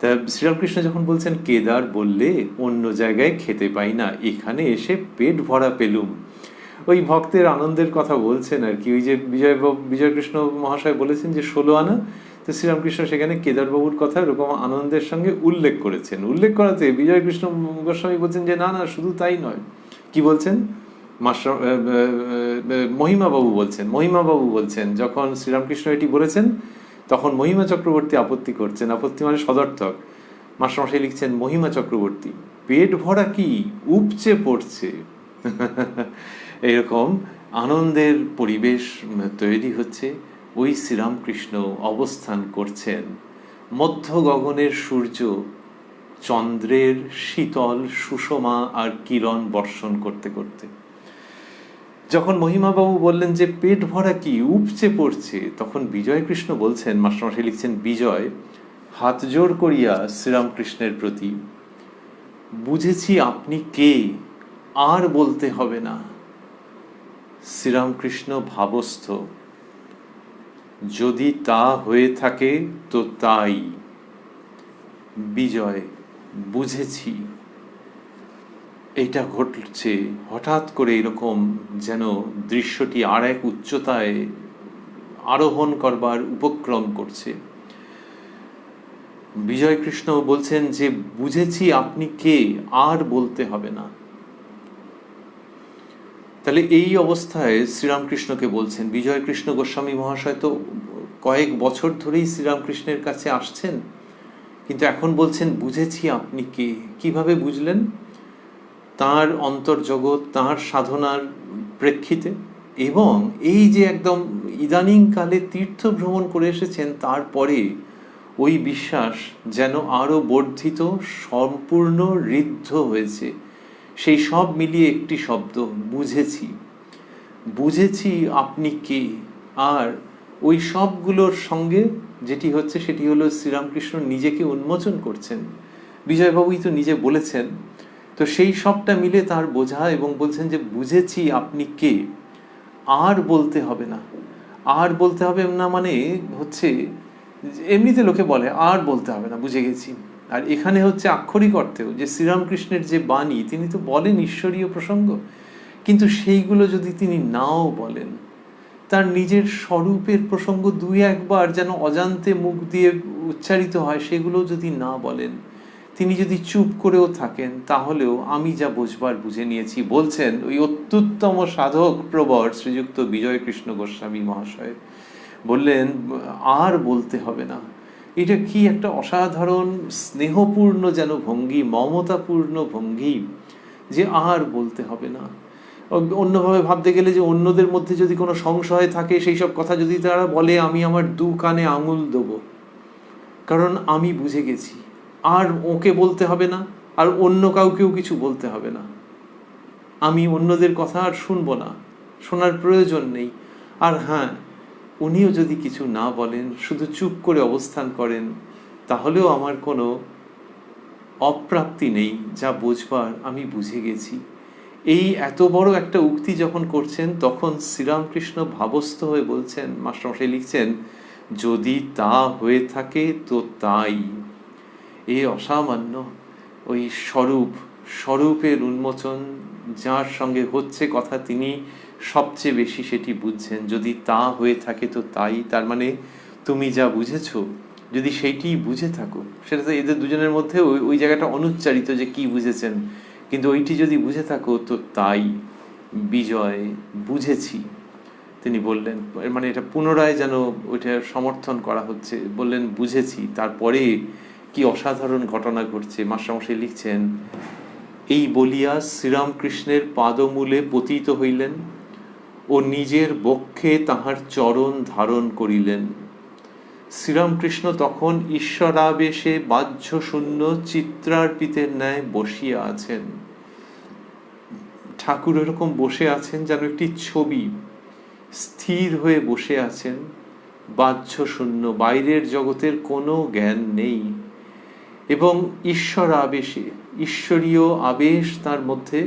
তা শ্রীরামকৃষ্ণ যখন বলছেন কেদার বললে অন্য জায়গায় খেতে পাই না, এখানে এসে পেট ভরা পেলুম, ওই ভক্তের আনন্দের কথা বলছেন আর কি। ওই যে বিজয়কৃষ্ণ মহাশয় বলেছেন যে 16 আনা, তো শ্রীরামকৃষ্ণ সেখানে কেদারবাবুর কথা এরকম আনন্দের সঙ্গে উল্লেখ করেছেন। উল্লেখ করাতে বিজয়কৃষ্ণ গোস্বামী বলছেন যে না না, শুধু তাই নয়। কি বলছেন? মাস্টার মহিমাবাবু বলছেন যখন শ্রীরামকৃষ্ণ এটি বলেছেন, তখন মহিমা চক্রবর্তী আপত্তি করছেন। আপত্তি মানে সদর্থক। মাস্টারমশাই লিখছেন, মহিমা চক্রবর্তী পেট ভরা কি উপচে পড়ছে। এরকম আনন্দের পরিবেশ তৈরি হচ্ছে। ওই শ্রীরামকৃষ্ণ অবস্থান করছেন মধ্য গগনের সূর্য চন্দ্রের শীতল সুষমা আর কিরণ বর্ষণ করতে করতে। যখন মহিমাবাবু বললেন যে পেট ভরা কি উপচে পড়ছে, তখন বিজয়কৃষ্ণ বলছেন, মাস্টারমশাই লিখছেন, বিজয় হাত জোর করিয়া শ্রীরামকৃষ্ণের প্রতি, বুঝেছি আপনি কে, আর বলতে হবে না। শ্রীরামকৃষ্ণ ভাবস্থ, যদি তা হয়ে থাকে তো তাই। বিজয় বুঝেছি। এইটা ঘটছে হঠাৎ করে, এরকম যেন দৃশ্যটি আর এক উচ্চতায় আরোহণ করবার উপক্রম করছে। বিজয়কৃষ্ণ বলছেন যে বুঝেছি আপনি কে, আর বলতে হবে না। তাহলে এই অবস্থায় শ্রীরামকৃষ্ণকে বলছেন, বিজয় কৃষ্ণ গোস্বামী মহাশয় তো কয়েক বছর ধরেই শ্রীরামকৃষ্ণের কাছে আসছেন, কিন্তু এখন বলছেন বুঝেছি আপনি কে। কিভাবে বুঝলেন? তাঁর অন্তর্জগৎ, তাঁর সাধনার প্রেক্ষিতে, এবং এই যে একদম ইদানিংকালে তীর্থ ভ্রমণ করে এসেছেন, তারপরে ওই বিশ্বাস যেন আরও বর্ধিত, সম্পূর্ণ ঋদ্ধ হয়েছে। সেই সব মিলিয়ে একটি শব্দ, বুঝেছি। বুঝেছি আপনি কে। আর ওই সবগুলোর সঙ্গে যেটি হচ্ছে সেটি হলো শ্রীরামকৃষ্ণ নিজেকে উন্মোচন করছেন। বিজয়বাবুই তো নিজে বলেছেন। তো সেই সবটা মিলে তার বোঝা, এবং বলছেন যে বুঝেছি আপনি কে। আর বলতে হবে না। আর বলতে হবে না মানে হচ্ছে, এমনিতে লোকে বলে আর বলতে হবে না, বুঝে গেছি। আর এখানে হচ্ছে আক্ষরিক অর্থেও যে শ্রীরামকৃষ্ণের যে বাণী, তিনি তো বলেন ঈশ্বরীয় প্রসঙ্গ, কিন্তু সেইগুলো যদি তিনি নাও বলেন, তার নিজের স্বরূপের প্রসঙ্গ দুই একবার যেন অজান্তে মুখ দিয়ে উচ্চারিত হয়, সেগুলো যদি না বলেন, তিনি যদি চুপ করেও থাকেন, তাহলেও আমি যা বুঝবার বুঝে নিয়েছি। বলছেন ওই অত্যুত্তম সাধক প্রবর শ্রীযুক্ত বিজয় কৃষ্ণ গোস্বামী মহাশয় বললেন আর বলতে হবে না। এটা কি একটা অসাধারণ স্নেহপূর্ণ যেন ভঙ্গি, মমতাপূর্ণ ভঙ্গি, যে আর বলতে হবে না। অন্যভাবে ভাবতে গেলে যে অন্যদের মধ্যে যদি কোনো সংশয় থাকে, সেই সব কথা যদি তারা বলে, আমি আমার দু কানে আঙুল দেবো, কারণ আমি বুঝে গেছি। আর ওকে বলতে হবে না, আর অন্য কাউকেও কিছু বলতে হবে না। আমি অন্যদের কথা আর শুনবো না, শোনার প্রয়োজন নেই। আর হ্যাঁ, উনিও যদি কিছু না বলেন, শুধু চুপ করে অবস্থান করেন, তাহলেও আমার কোনো অপ্রাপ্তি নেই। যা বুঝবার আমি বুঝে গেছি। এই এত বড় একটা উক্তি যখন করছেন, তখন শ্রীরামকৃষ্ণ ভাবস্থ হয়ে বলছেন, মাস্টারমশাই লিখছেন, যদি তা হয়ে থাকে তো তাই। এ অসামান্য। ওই স্বরূপের উন্মোচন যার সঙ্গে হচ্ছে কথা, তিনি সবচেয়ে বেশি সেটি বুঝছেন। যদি তা হয়ে থাকে তো তাই, তার মানে তুমি যা বুঝেছো, যদি সেইটি বুঝে থাকো, সেটা তো এদের দুজনের মধ্যে ওই জায়গাটা অনুচ্চারিত যে কি বুঝেছেন, কিন্তু ওইটি যদি বুঝে থাকো তো তাই। বিজয় বুঝেছি, তিনি বললেন। মানে এটা পুনরায় যেন ওইটা সমর্থন করা হচ্ছে। বললেন বুঝেছি, তারপরে কি অসাধারণ ঘটনা ঘটছে। মাস্টারমশাই লিখছেন, এই বলিয়া শ্রীরামকৃষ্ণের পাদমূলে পতিত হইলেন ও নিজের বক্ষে তাহার চরণ ধারণ করিলেন। শ্রীরামকৃষ্ণ তখন ঈশ্বরাবেশে বাহ্য শূন্য চিত্রার্পিতের ন্যায় বসিয়া আছেন। ঠাকুর এরকম বসে আছেন যেন একটি ছবি, স্থির হয়ে বসে আছেন, বাহ্য শূন্য, বাইরের জগতের কোনো জ্ঞান নেই, এবং ঈশ্বর আবেশে, ঈশ্বরীয় আবেশ তার মধ্যে।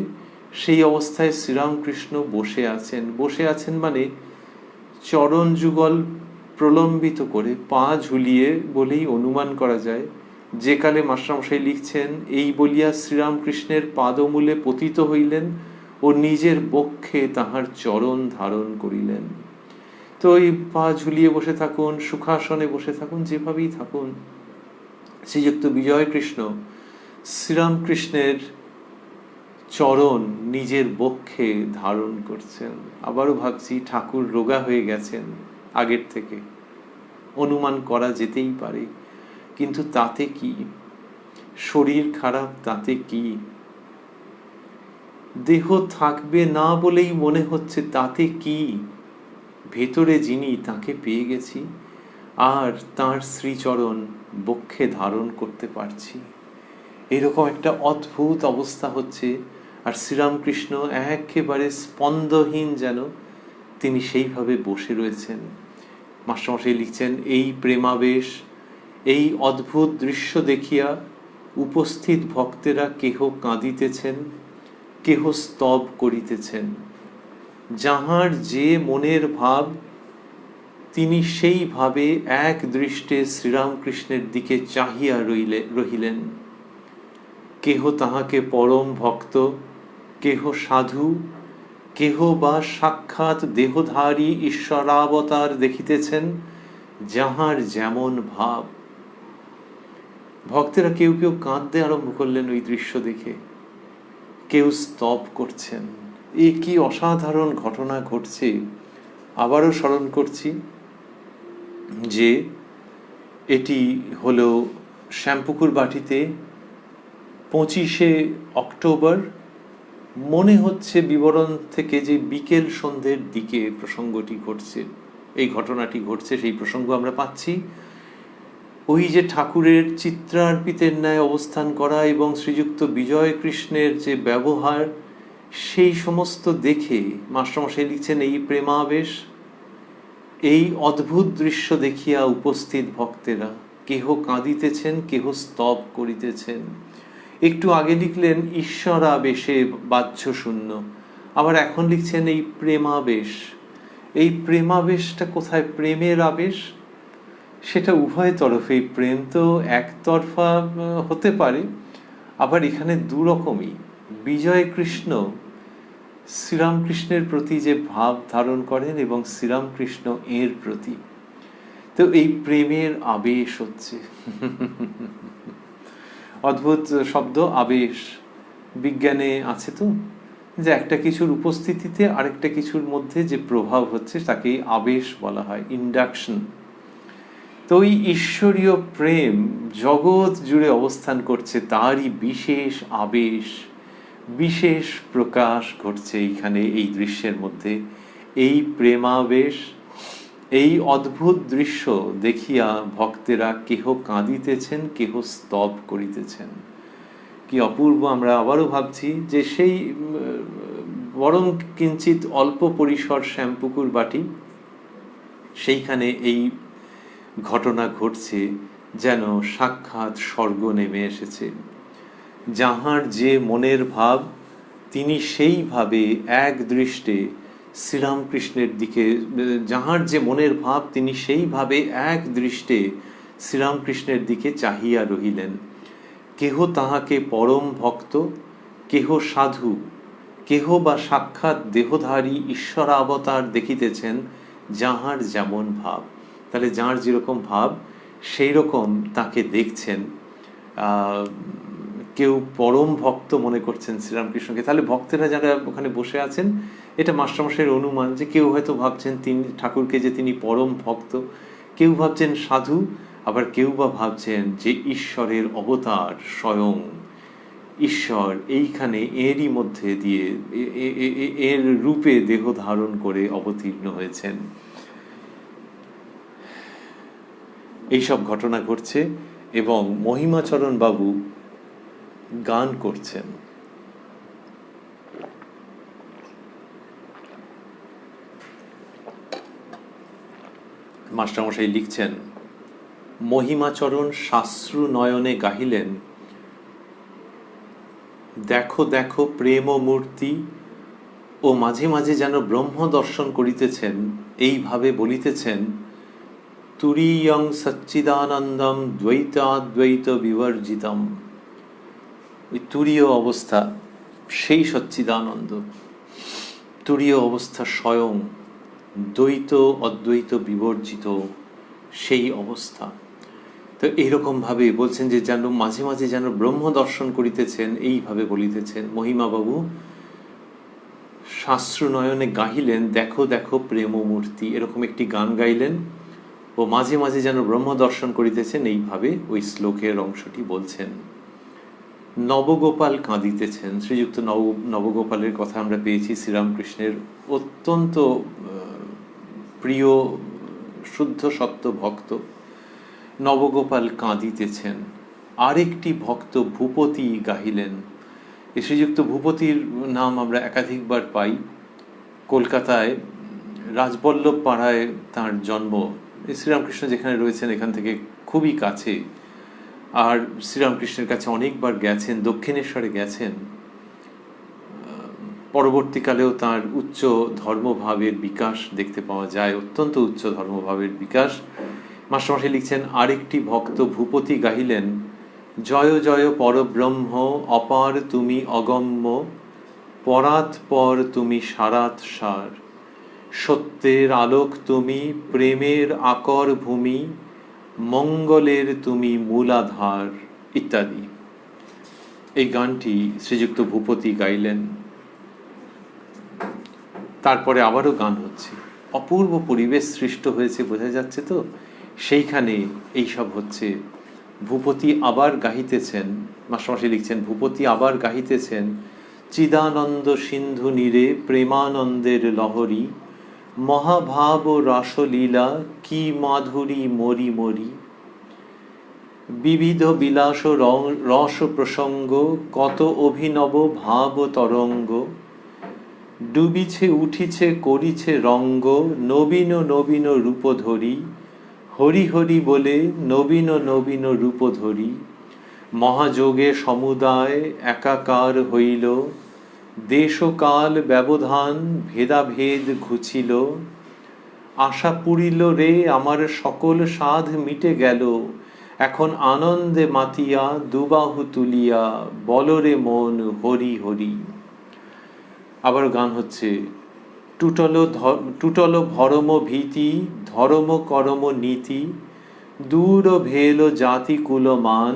সেই অবস্থায় শ্রীরামকৃষ্ণ বসে আছেন। বসে আছেন মানে চরণ যুগল প্রলম্বিত করে, পা ঝুলিয়ে বলেই অনুমান করা যায়। যে কালে মাস্টারমশাই লিখছেন, এই বলিয়া শ্রীরামকৃষ্ণের পাদমূলে পতিত হইলেন ও নিজের বক্ষে তাহার চরণ ধারণ করিলেন। তো ওই পা ঝুলিয়ে বসে থাকুন, সুখাসনে বসে থাকুন, যেভাবেই থাকুন, শ্রীযুক্ত বিজয় কৃষ্ণ শ্রীরামকৃষ্ণের চরণ নিজের বক্ষে ধারণ করছেন। আবারও ভাবছি, ঠাকুর রোগা হয়ে গেছেন আগের থেকে, অনুমান করা যেতেই পারে, কিন্তু তাতে কি? শরীর খারাপ, তাতে কি? দেহ থাকবে না বলেই মনে হচ্ছে, তাতে কি? ভেতরে যিনি, তাকে পেয়ে গেছি, আর তাঁর শ্রীচরণ বক্ষে ধারণ করতে পারছি। এরকম একটা অদ্ভুত অবস্থা হচ্ছে। আর শ্রীরামকৃষ্ণ একেবারে স্পন্দহীন, যেন তিনি সেইভাবে বসে রয়েছেন। মাস্টারমশাই লিখছেন, এই প্রেমাবেশ, এই অদ্ভুত দৃশ্য দেখিয়া উপস্থিত ভক্তেরা কেহ কাঁদিতেছেন, কেহ স্তব করিতেছেন। যাহার যে মনের ভাব, তিনি সেইভাবে এক দৃষ্টে শ্রীরামকৃষ্ণের দিকে চাহিয়া রহিলেন। কেহ তাহাকে পরম ভক্ত, কেহ সাধু, কেহ বা সাক্ষাৎ দেহধারী ঈশ্বরাবতার দেখিতেছেন, যাহার যেমন ভাব। ভক্তেরা কেউ কাঁদতে আরম্ভ করলেন ওই দৃশ্য দেখে, কেউ স্তব করছেন। এ কি অসাধারণ ঘটনা ঘটছে। আবারও স্মরণ করছি যে এটি হলো শ্যামপুকুর বাটিতে 25শে অক্টোবর। মনে হচ্ছে বিবরণ থেকে যে বিকেল সন্ধ্যের দিকে প্রসঙ্গটি ঘটছে, এই ঘটনাটি ঘটছে, সেই প্রসঙ্গ আমরা পাচ্ছি। ওই যে ঠাকুরের চিত্রার্পিতের ন্যায় অবস্থান করা এবং শ্রীযুক্ত বিজয় কৃষ্ণের যে ব্যবহার, সেই সমস্ত দেখে মাস্টারমশাই লিখছেন, এই প্রেমাবেশ, এই অদ্ভুত দৃশ্য দেখিয়া উপস্থিত ভক্তেরা কেহ কাঁদিতেছেন, কেহ স্তব করিতেছেন। একটু আগে লিখলেন ঈশ্বর আবেশে বাহ্য শূন্য, আবার এখন লিখছেন এই প্রেমাবেশ। এই প্রেমাবেশটা কোথায়? প্রেমের আবেশ, সেটা উভয় তরফেই। প্রেম তো একতরফা হতে পারে, আবার এখানে দুরকমই। বিজয় কৃষ্ণ শ্রীরামকৃষ্ণের প্রতি যে ভাব ধারণ করেন এবং শ্রীরামকৃষ্ণ এর প্রতি, তো এই প্রেমের আবেশ হচ্ছে। অদ্ভুত শব্দ আবেশ, বিজ্ঞানে আছে তো, যে একটা কিছুর উপস্থিতিতে আরেকটা কিছুর মধ্যে যে প্রভাব হচ্ছে তাকে আবেশ বলা হয়, ইন্ডাকশন। তো ওই ঈশ্বরীয় প্রেম জগৎ জুড়ে অবস্থান করছে, তারই বিশেষ আবেশ, বিশেষ প্রকাশ ঘটছে এইখানে, এই দৃশ্যের মধ্যে। এই প্রেমাবেশ, এই অদ্ভুত দৃশ্য দেখিয়া ভক্তেরা কেহ কাঁদিতেছেন, কেহ স্তব করিতেছেন। কি অপূর্ব! আমরা আবারও ভাবছি যে সেই বরং কিঞ্চিত অল্প পরিসর শ্যামপুকুর বাটি, সেইখানে এই ঘটনা ঘটছে যেন সাক্ষাৎ স্বর্গ নেমে এসেছে। যাহার যে মনের ভাব, তিনি সেইভাবে এক দৃষ্টে শ্রীরামকৃষ্ণের দিকে, যাহার যে মনের ভাব তিনি সেইভাবে এক দৃষ্টে শ্রীরামকৃষ্ণের দিকে চাহিয়া রহিলেন। কেহ তাহাকে পরম ভক্ত, কেহ সাধু, কেহ বা সাক্ষাৎ দেহধারী ঈশ্বরাবতার দেখিতেছেন, যাহার যেমন ভাব। তাহলে যার যেরকম ভাব সেই রকম তাকে দেখছেন। কেউ পরম ভক্ত মনে করছেন শ্রীরামকৃষ্ণকে। তাহলে ভক্তেরা যারা ওখানে বসে আছেন, এটা মাস্টারমশাইয়ের অনুমান যে কেউ হয়তো ভাবছেন তিনি ঠাকুরকে যে তিনি পরম ভক্ত, কেউ ভাবছেন সাধু, আবার কেউ বা ভাবছেন যে ঈশ্বরের অবতার, স্বয়ং ঈশ্বর এইখানে এরই মধ্যে দিয়ে এর রূপে দেহ ধারণ করে অবতীর্ণ হয়েছেন। এইসব ঘটনা ঘটছে এবং মহিমাচরণ বাবু গান করছেন। মাস্টারমশাই লিখছেন, মহিমাচরণ শাস্ত্রু নয়নে গাহিলেন, দেখো দেখো প্রেম মূর্তি, ও মাঝে মাঝে যেন ব্রহ্ম দর্শন করিতেছেন, এইভাবে বলিতেছেন, তুরীয়ং সচ্চিদানন্দম দ্বৈতাদ্বৈত বিবর্জিতম। ওই তুরীয় অবস্থা, সেই সচ্চিদানন্দ, তুরীয় অবস্থা স্বয়ং, দ্বৈত অদ্বৈত বিবর্জিত সেই অবস্থা। তো এইরকমভাবে বলছেন যে যেন মাঝে মাঝে যেন ব্রহ্ম দর্শন করিতেছেন, এইভাবে বলিতেছেন। মহিমাবাবু শাস্ত্রনয়নে গাহিলেন, দেখো দেখো প্রেম মূর্তি, এরকম একটি গান গাইলেন, ও মাঝে মাঝে যেন ব্রহ্ম দর্শন করিতেছেন, এইভাবে ওই শ্লোকের অংশটি বলছেন। নবগোপাল কাঁদিতেছেন। শ্রীযুক্ত নবগোপালের কথা আমরা পেয়েছি, শ্রীরামকৃষ্ণের অত্যন্ত প্রিয় শুদ্ধ সত্য ভক্ত। নবগোপাল কাঁদিতেছেন। আরেকটি ভক্ত ভূপতি গাহিলেন। এই শ্রীযুক্ত ভূপতির নাম আমরা একাধিকবার পাই। কলকাতায় রাজবল্লভ পাড়ায় তাঁর জন্ম। শ্রীরামকৃষ্ণ যেখানে রয়েছেন এখান থেকে খুবই কাছে, আর শ্রীরামকৃষ্ণের কাছে অনেকবার গেছেন, দক্ষিণেশ্বরে গেছেন। পরবর্তীকালেও তাঁর উচ্চ ধর্মভাবের বিকাশ দেখতে পাওয়া যায়, অত্যন্ত উচ্চ ধর্মভাবের বিকাশ। মাস্টারমশাই লিখছেন, আরেকটি ভক্ত ভূপতি গাহিলেন, জয় জয় পরব্রহ্ম, অপার তুমি অগম্য, পরাৎপর তুমি সারাৎ সার, সত্যের আলোক তুমি, প্রেমের আকর ভূমি, মঙ্গলের তুমি মূলাধার, ইত্যাদি। এই গানটি শ্রীযুক্ত ভূপতি গাইলেন। তারপরে আবারও গান হচ্ছে, অপূর্ব পরিবেশ সৃষ্ট হয়েছে, বোঝা যাচ্ছে তো। সেইখানে এইসব হচ্ছে। ভূপতি আবার গাহিতেছেন, মাস্টারমশাই লিখছেন, ভূপতি আবার গাহিতেছেন, চিদানন্দ সিন্ধু নীরে প্রেমানন্দের লহরী, মহাভাব রাসলীলা কি মাধুরী মরি মরি, বিবিধ বিলাস রস প্রসঙ্গ কত অভিনব ভাব তরঙ্গ, ডুবিছে উঠিছে করিছে রঙ্গ নবীন নবীন রূপধরি, হরি হরি বলে নবীন নবীন রূপধরি, মহাযোগে সমুদায় একাকার হইল, দেশকাল ব্যবধান ভেদাভেদ ঘুচিল, আশা পুরিল রে আমার সকল সাধ মিটে গেল, এখন আনন্দে মাতিয়া দুবাহু তুলিয়া বলরে মন হরি হরি। আবার গান হচ্ছে, টুটল ভরম ভীতি ধর্ম করম নীতি, দূর ভেল জাতি কুলমান,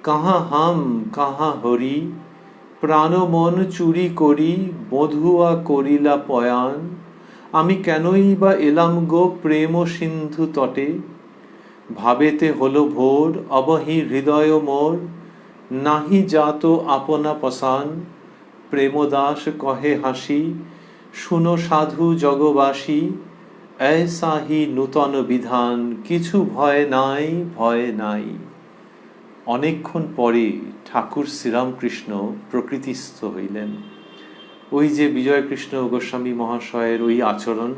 কাহা হাম কাহা হরি, প্রাণ মন চুরি করি বধুয়া করিলা পয়ান, আমি কেনই বা এলাম গো প্রেম সিন্ধু তটে, ভাবেতে হলো ভোর অবহি হৃদয় মোর, নাহি জাত আপনা পসান, প্রেমদাস কহে হাসি, শুনো সাধু জগবাসী, ऐसा ही নূতন বিধান, কিছু ভয় নাই ভয় নাই। অনেকক্ষণ পরে ঠাকুর শ্রীরামকৃষ্ণ প্রকৃতিস্থ হইলেন। ওই যে বিজয়কৃষ্ণ গোস্বামী মহাশয়ের ওই আচরণ,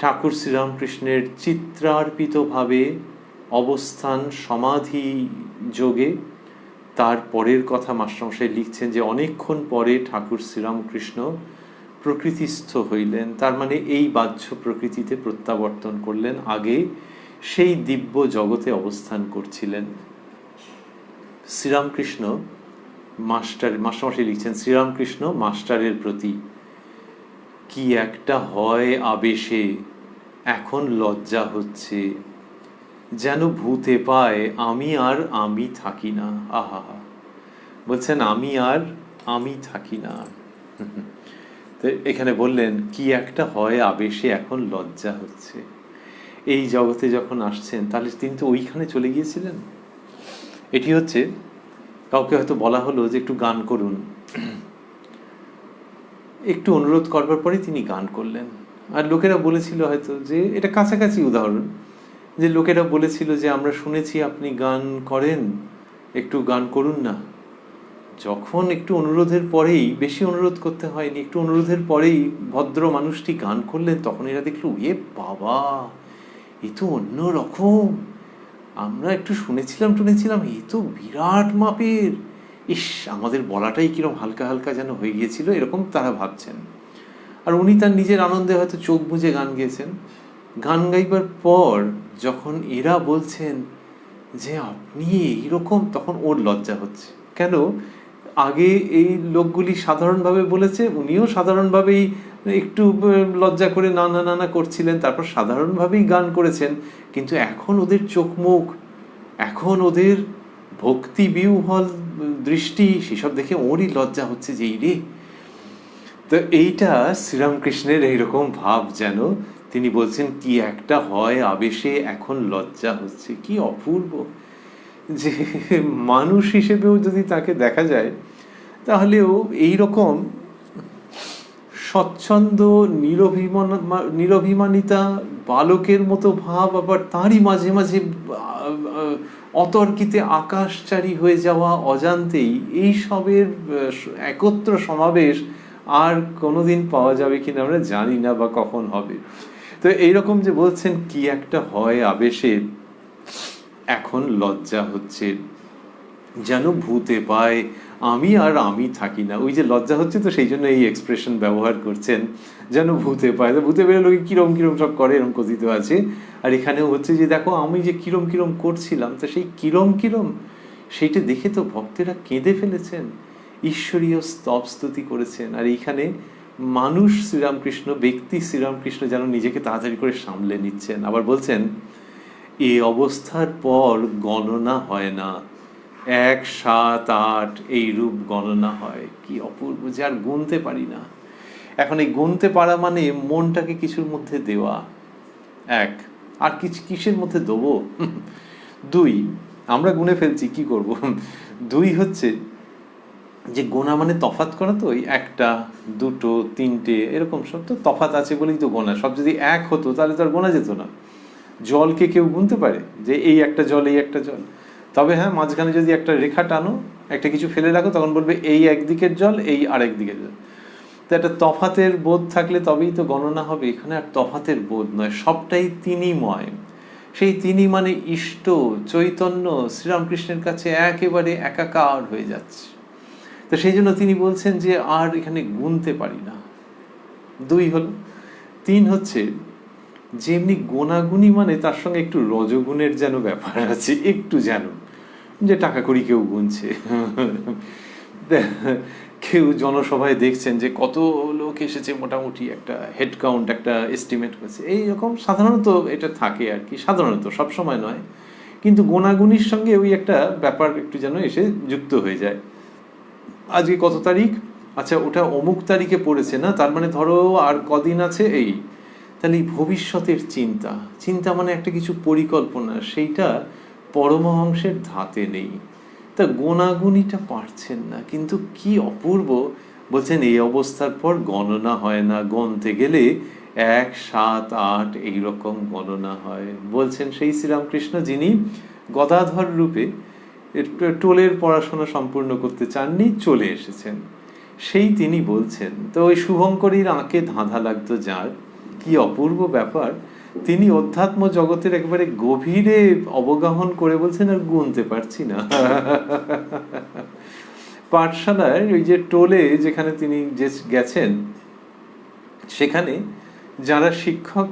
ঠাকুর শ্রীরামকৃষ্ণের চিত্রার্পিতভাবে অবস্থান সমাধি যোগে, তার পরের কথা মাস্টারমশাই লিখছেন যে অনেকক্ষণ পরে ঠাকুর শ্রীরামকৃষ্ণ প্রকৃতিস্থ হইলেন, তার মানে এই বাহ্য প্রকৃতিতে প্রত্যাবর্তন করলেন, আগে সেই দিব্য জগতে অবস্থান করছিলেন। শ্রীরামকৃষ্ণ মাস্টারমশাই লিখছেন, শ্রীরামকৃষ্ণ মাস্টারের প্রতি কি একটা হয় আবেশে, এখন লজ্জা হচ্ছে, যেন ভূতে পায় আমি আর আমি থাকি না। আহা, বলছেন আমি আর আমি থাকি না। তো এখানে বললেন কি একটা হয় আবেশে, এখন লজ্জা হচ্ছে। এই জগতে যখন আসছেন তাহলে তিনি তো ওইখানে চলে গিয়েছিলেন। এটি হচ্ছে, কাউকে হয়তো বলা হলো যে একটু গান করুন, একটু অনুরোধ করবার পরে তিনি গান করলেন। আর লোকেরা বলেছিল হয়তো যে, এটা কাছাকাছি উদাহরণ, যে লোকেরা বলেছিল যে আমরা শুনেছি আপনি গান করেন, একটু গান করুন না। যখন একটু অনুরোধের পরেই, বেশি অনুরোধ করতে হয়নি, একটু অনুরোধের পরেই ভদ্র মানুষটি গান করলেন, তখন এরা দেখলো এ বাবা, এ তো অন্য রকম, আমরা একটু শুনেছিলাম এ তো বিরাট মাপের, ইস আমাদের বলাটাই কিরকম হালকা হালকা যেন হয়ে গিয়েছিল, এরকম তারা ভাবছেন। আর উনি তার নিজের আনন্দে হয়তো চোখ বুজে গান গেয়েছেন। গান গাইবার পর যখন এরা বলছেন যে আপনি এইরকম, তখন ওর লজ্জা হচ্ছে। কেন? আগে এই লোকগুলি সাধারণভাবে বলেছে, উনিও সাধারণভাবেই একটু লজ্জা করে না না না না করছিলেন, তারপর সাধারণভাবেই গান করেছেন, কিন্তু এখন ওদের চোখ মুখ, এখন ওদের ভক্তি বিহ্বল দৃষ্টি, সেসব দেখে ওরই লজ্জা হচ্ছে যে এই রে। তো এইটা শ্রীরামকৃষ্ণের এইরকম ভাব, যেন তিনি বলছেন কি একটা হয় আবেশে, এখন লজ্জা হচ্ছে। কি অপূর্ব যে মানুষ হিসেবেও যদি তাকে দেখা যায়, তাহলেও এইরকম স্বচ্ছন্দ নিরভিমানিতা, বালকের মতো ভাব, আবার তারই মাঝে মাঝে অতর্কিতে আকাশচারী হয়ে যাওয়া অজান্তেই, এই সবের একত্র সমাবেশ আর কোনোদিন পাওয়া যাবে কিনা আমরা জানি না, বা কখন হবে। তো এইরকম যে বলছেন কি একটা হয় আবেশে, এখন লজ্জা হচ্ছে, যেন ভূতে পায় আমি আর আমি থাকি না। ওই যে লজ্জা হচ্ছে, তো সেই জন্য এই এক্সপ্রেশন ব্যবহার করছেন, যেন ভূতে পায়। তো ভূতে পেলে লোকে কিরম কিরম সব করে, এরম কথিত আছে। আর এখানেও হচ্ছে যে দেখো আমি যে কিরম কিরম করছিলাম, তো সেই কিরম কিরম সেইটা দেখে তো ভক্তেরা কেঁদে ফেলেছেন, ঈশ্বরীয় স্তব স্তুতি করেছেন। আর এইখানে মানুষ শ্রীরামকৃষ্ণ, ব্যক্তি শ্রীরামকৃষ্ণ যেন নিজেকে তাড়াতাড়ি করে সামলে নিচ্ছেন। আবার বলছেন এই অবস্থার পর গণনা হয় না, 1, 7, 8 এই রূপ গণনা হয়। কি অপূর্ব, যে আর গুনতে পারি না। এখন এই গুনতে পারা মানে মনটাকে কিছুর মধ্যে দেওয়া, এক। আর কিসের মধ্যে দেবো? দুই, আমরা গুনে ফেলছি, কি করব? দুই হচ্ছে যে গোনা মানে তফাৎ করা, তো ওই একটা, দুটো, তিনটে এরকম সব তো তফাৎ আছে বলেই তো গোনা। সব যদি এক হতো তাহলে তো আর গোনা যেত না। জলকে কেউ গুনতে পারে যে এই একটা জল, এই একটা জল? তবে হ্যাঁ, মাঝখানে যদি একটা রেখা টানো, একটা কিছু ফেলে রাখো, তখন বলবে এই একদিকের জল, এই আরেক দিকের জল। তো একটা তফাতের বোধ থাকলে তবেই তো গণনা হবে। এখানে আর তফাতের বোধ নয়, সবটাই তিনিময়। সেই তিনি মানে ইষ্ট চৈতন্য শ্রীরামকৃষ্ণের কাছে একেবারে একাকার হয়ে যাচ্ছে। তো সেই জন্য তিনি বলছেন যে আর এখানে গুনতে পারি না। দুই হলো। তিন হচ্ছে যে এমনি গোনাগুনি মানে তার সঙ্গে একটু রজগুণের যেন ব্যাপার আছে, একটু যেন, যে টাকা কড়ি কেউ গুনছে, কেউ জনসভায় দেখছেন যে কত লোক এসেছে, মোটামুটি একটা হেড কাউন্ট, একটা এস্টিমেট হয়েছে, এইরকম সাধারণত এটা থাকে আর কি, সাধারণত, সবসময় নয়। কিন্তু গোনাগুনির সঙ্গে ওই একটা ব্যাপার একটু যেন এসে যুক্ত হয়ে যায়। আজকে কত তারিখ? আচ্ছা, ওটা অমুক তারিখে পড়েছে না, তার মানে ধরো আর কদিন আছে, এই। তাহলে এই ভবিষ্যতের চিন্তা, চিন্তা মানে একটা কিছু পরিকল্পনা, সেইটা পরমহংসের ধাতে নেই। তা গোনাগুনিটা পারছেন না, কিন্তু কি অপূর্ব বলছেন, এই অবস্থার পর গণনা হয় না, গণতে গেলে 1, 7, 8 এইরকম গণনা হয়। বলছেন সেই শ্রীরামকৃষ্ণ যিনি গদাধর রূপে টোলের পড়াশোনা সম্পূর্ণ করতে চাননি, চলে এসেছেন, সেই তিনি বলছেন। তো ওই শুভঙ্করীর আঁকে ধাঁধা লাগতো যার, কি অপূর্ব ব্যাপার, তিনি অধ্যাত্ম জগতের একেবারে গভীরে অবগাহন করে বলছেন আর গুনতে পারছি না। পাঠশালায় ওই যে টোলে যেখানে তিনি গেছেন, সেখানে যারা শিক্ষক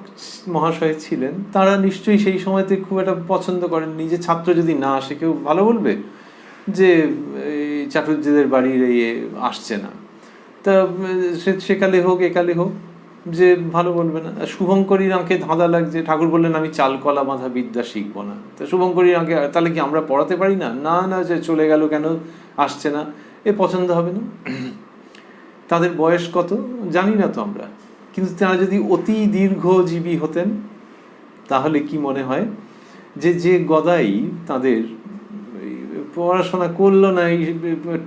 মহাশয় ছিলেন তারা নিশ্চয়ই সেই সময়তে খুব একটা পছন্দ করেননি যে ছাত্র যদি না আসে, কেউ ভালো বলবে যে চাটুর্যদের বাড়ির এই আসছে না, তা সেকালে হোক একালে হোক, যে ভালো বলবে না। শুভঙ্করীর আঁকে ধাঁধা লাগছে, ঠাকুর বললেন আমি চালকলা বাঁধা বিদ্যা শিখবো না। তা শুভঙ্করীর আঁকে তাহলে কি আমরা পড়াতে পারি না? না না, যে চলে গেল কেন, আসছে না, এ পছন্দ হবে না। তাদের বয়স কত জানি না তো আমরা, কিন্তু তারা যদি অতি দীর্ঘজীবী হতেন তাহলে কি মনে হয় যে যে গদাই তাদের পড়াশোনা করলো না,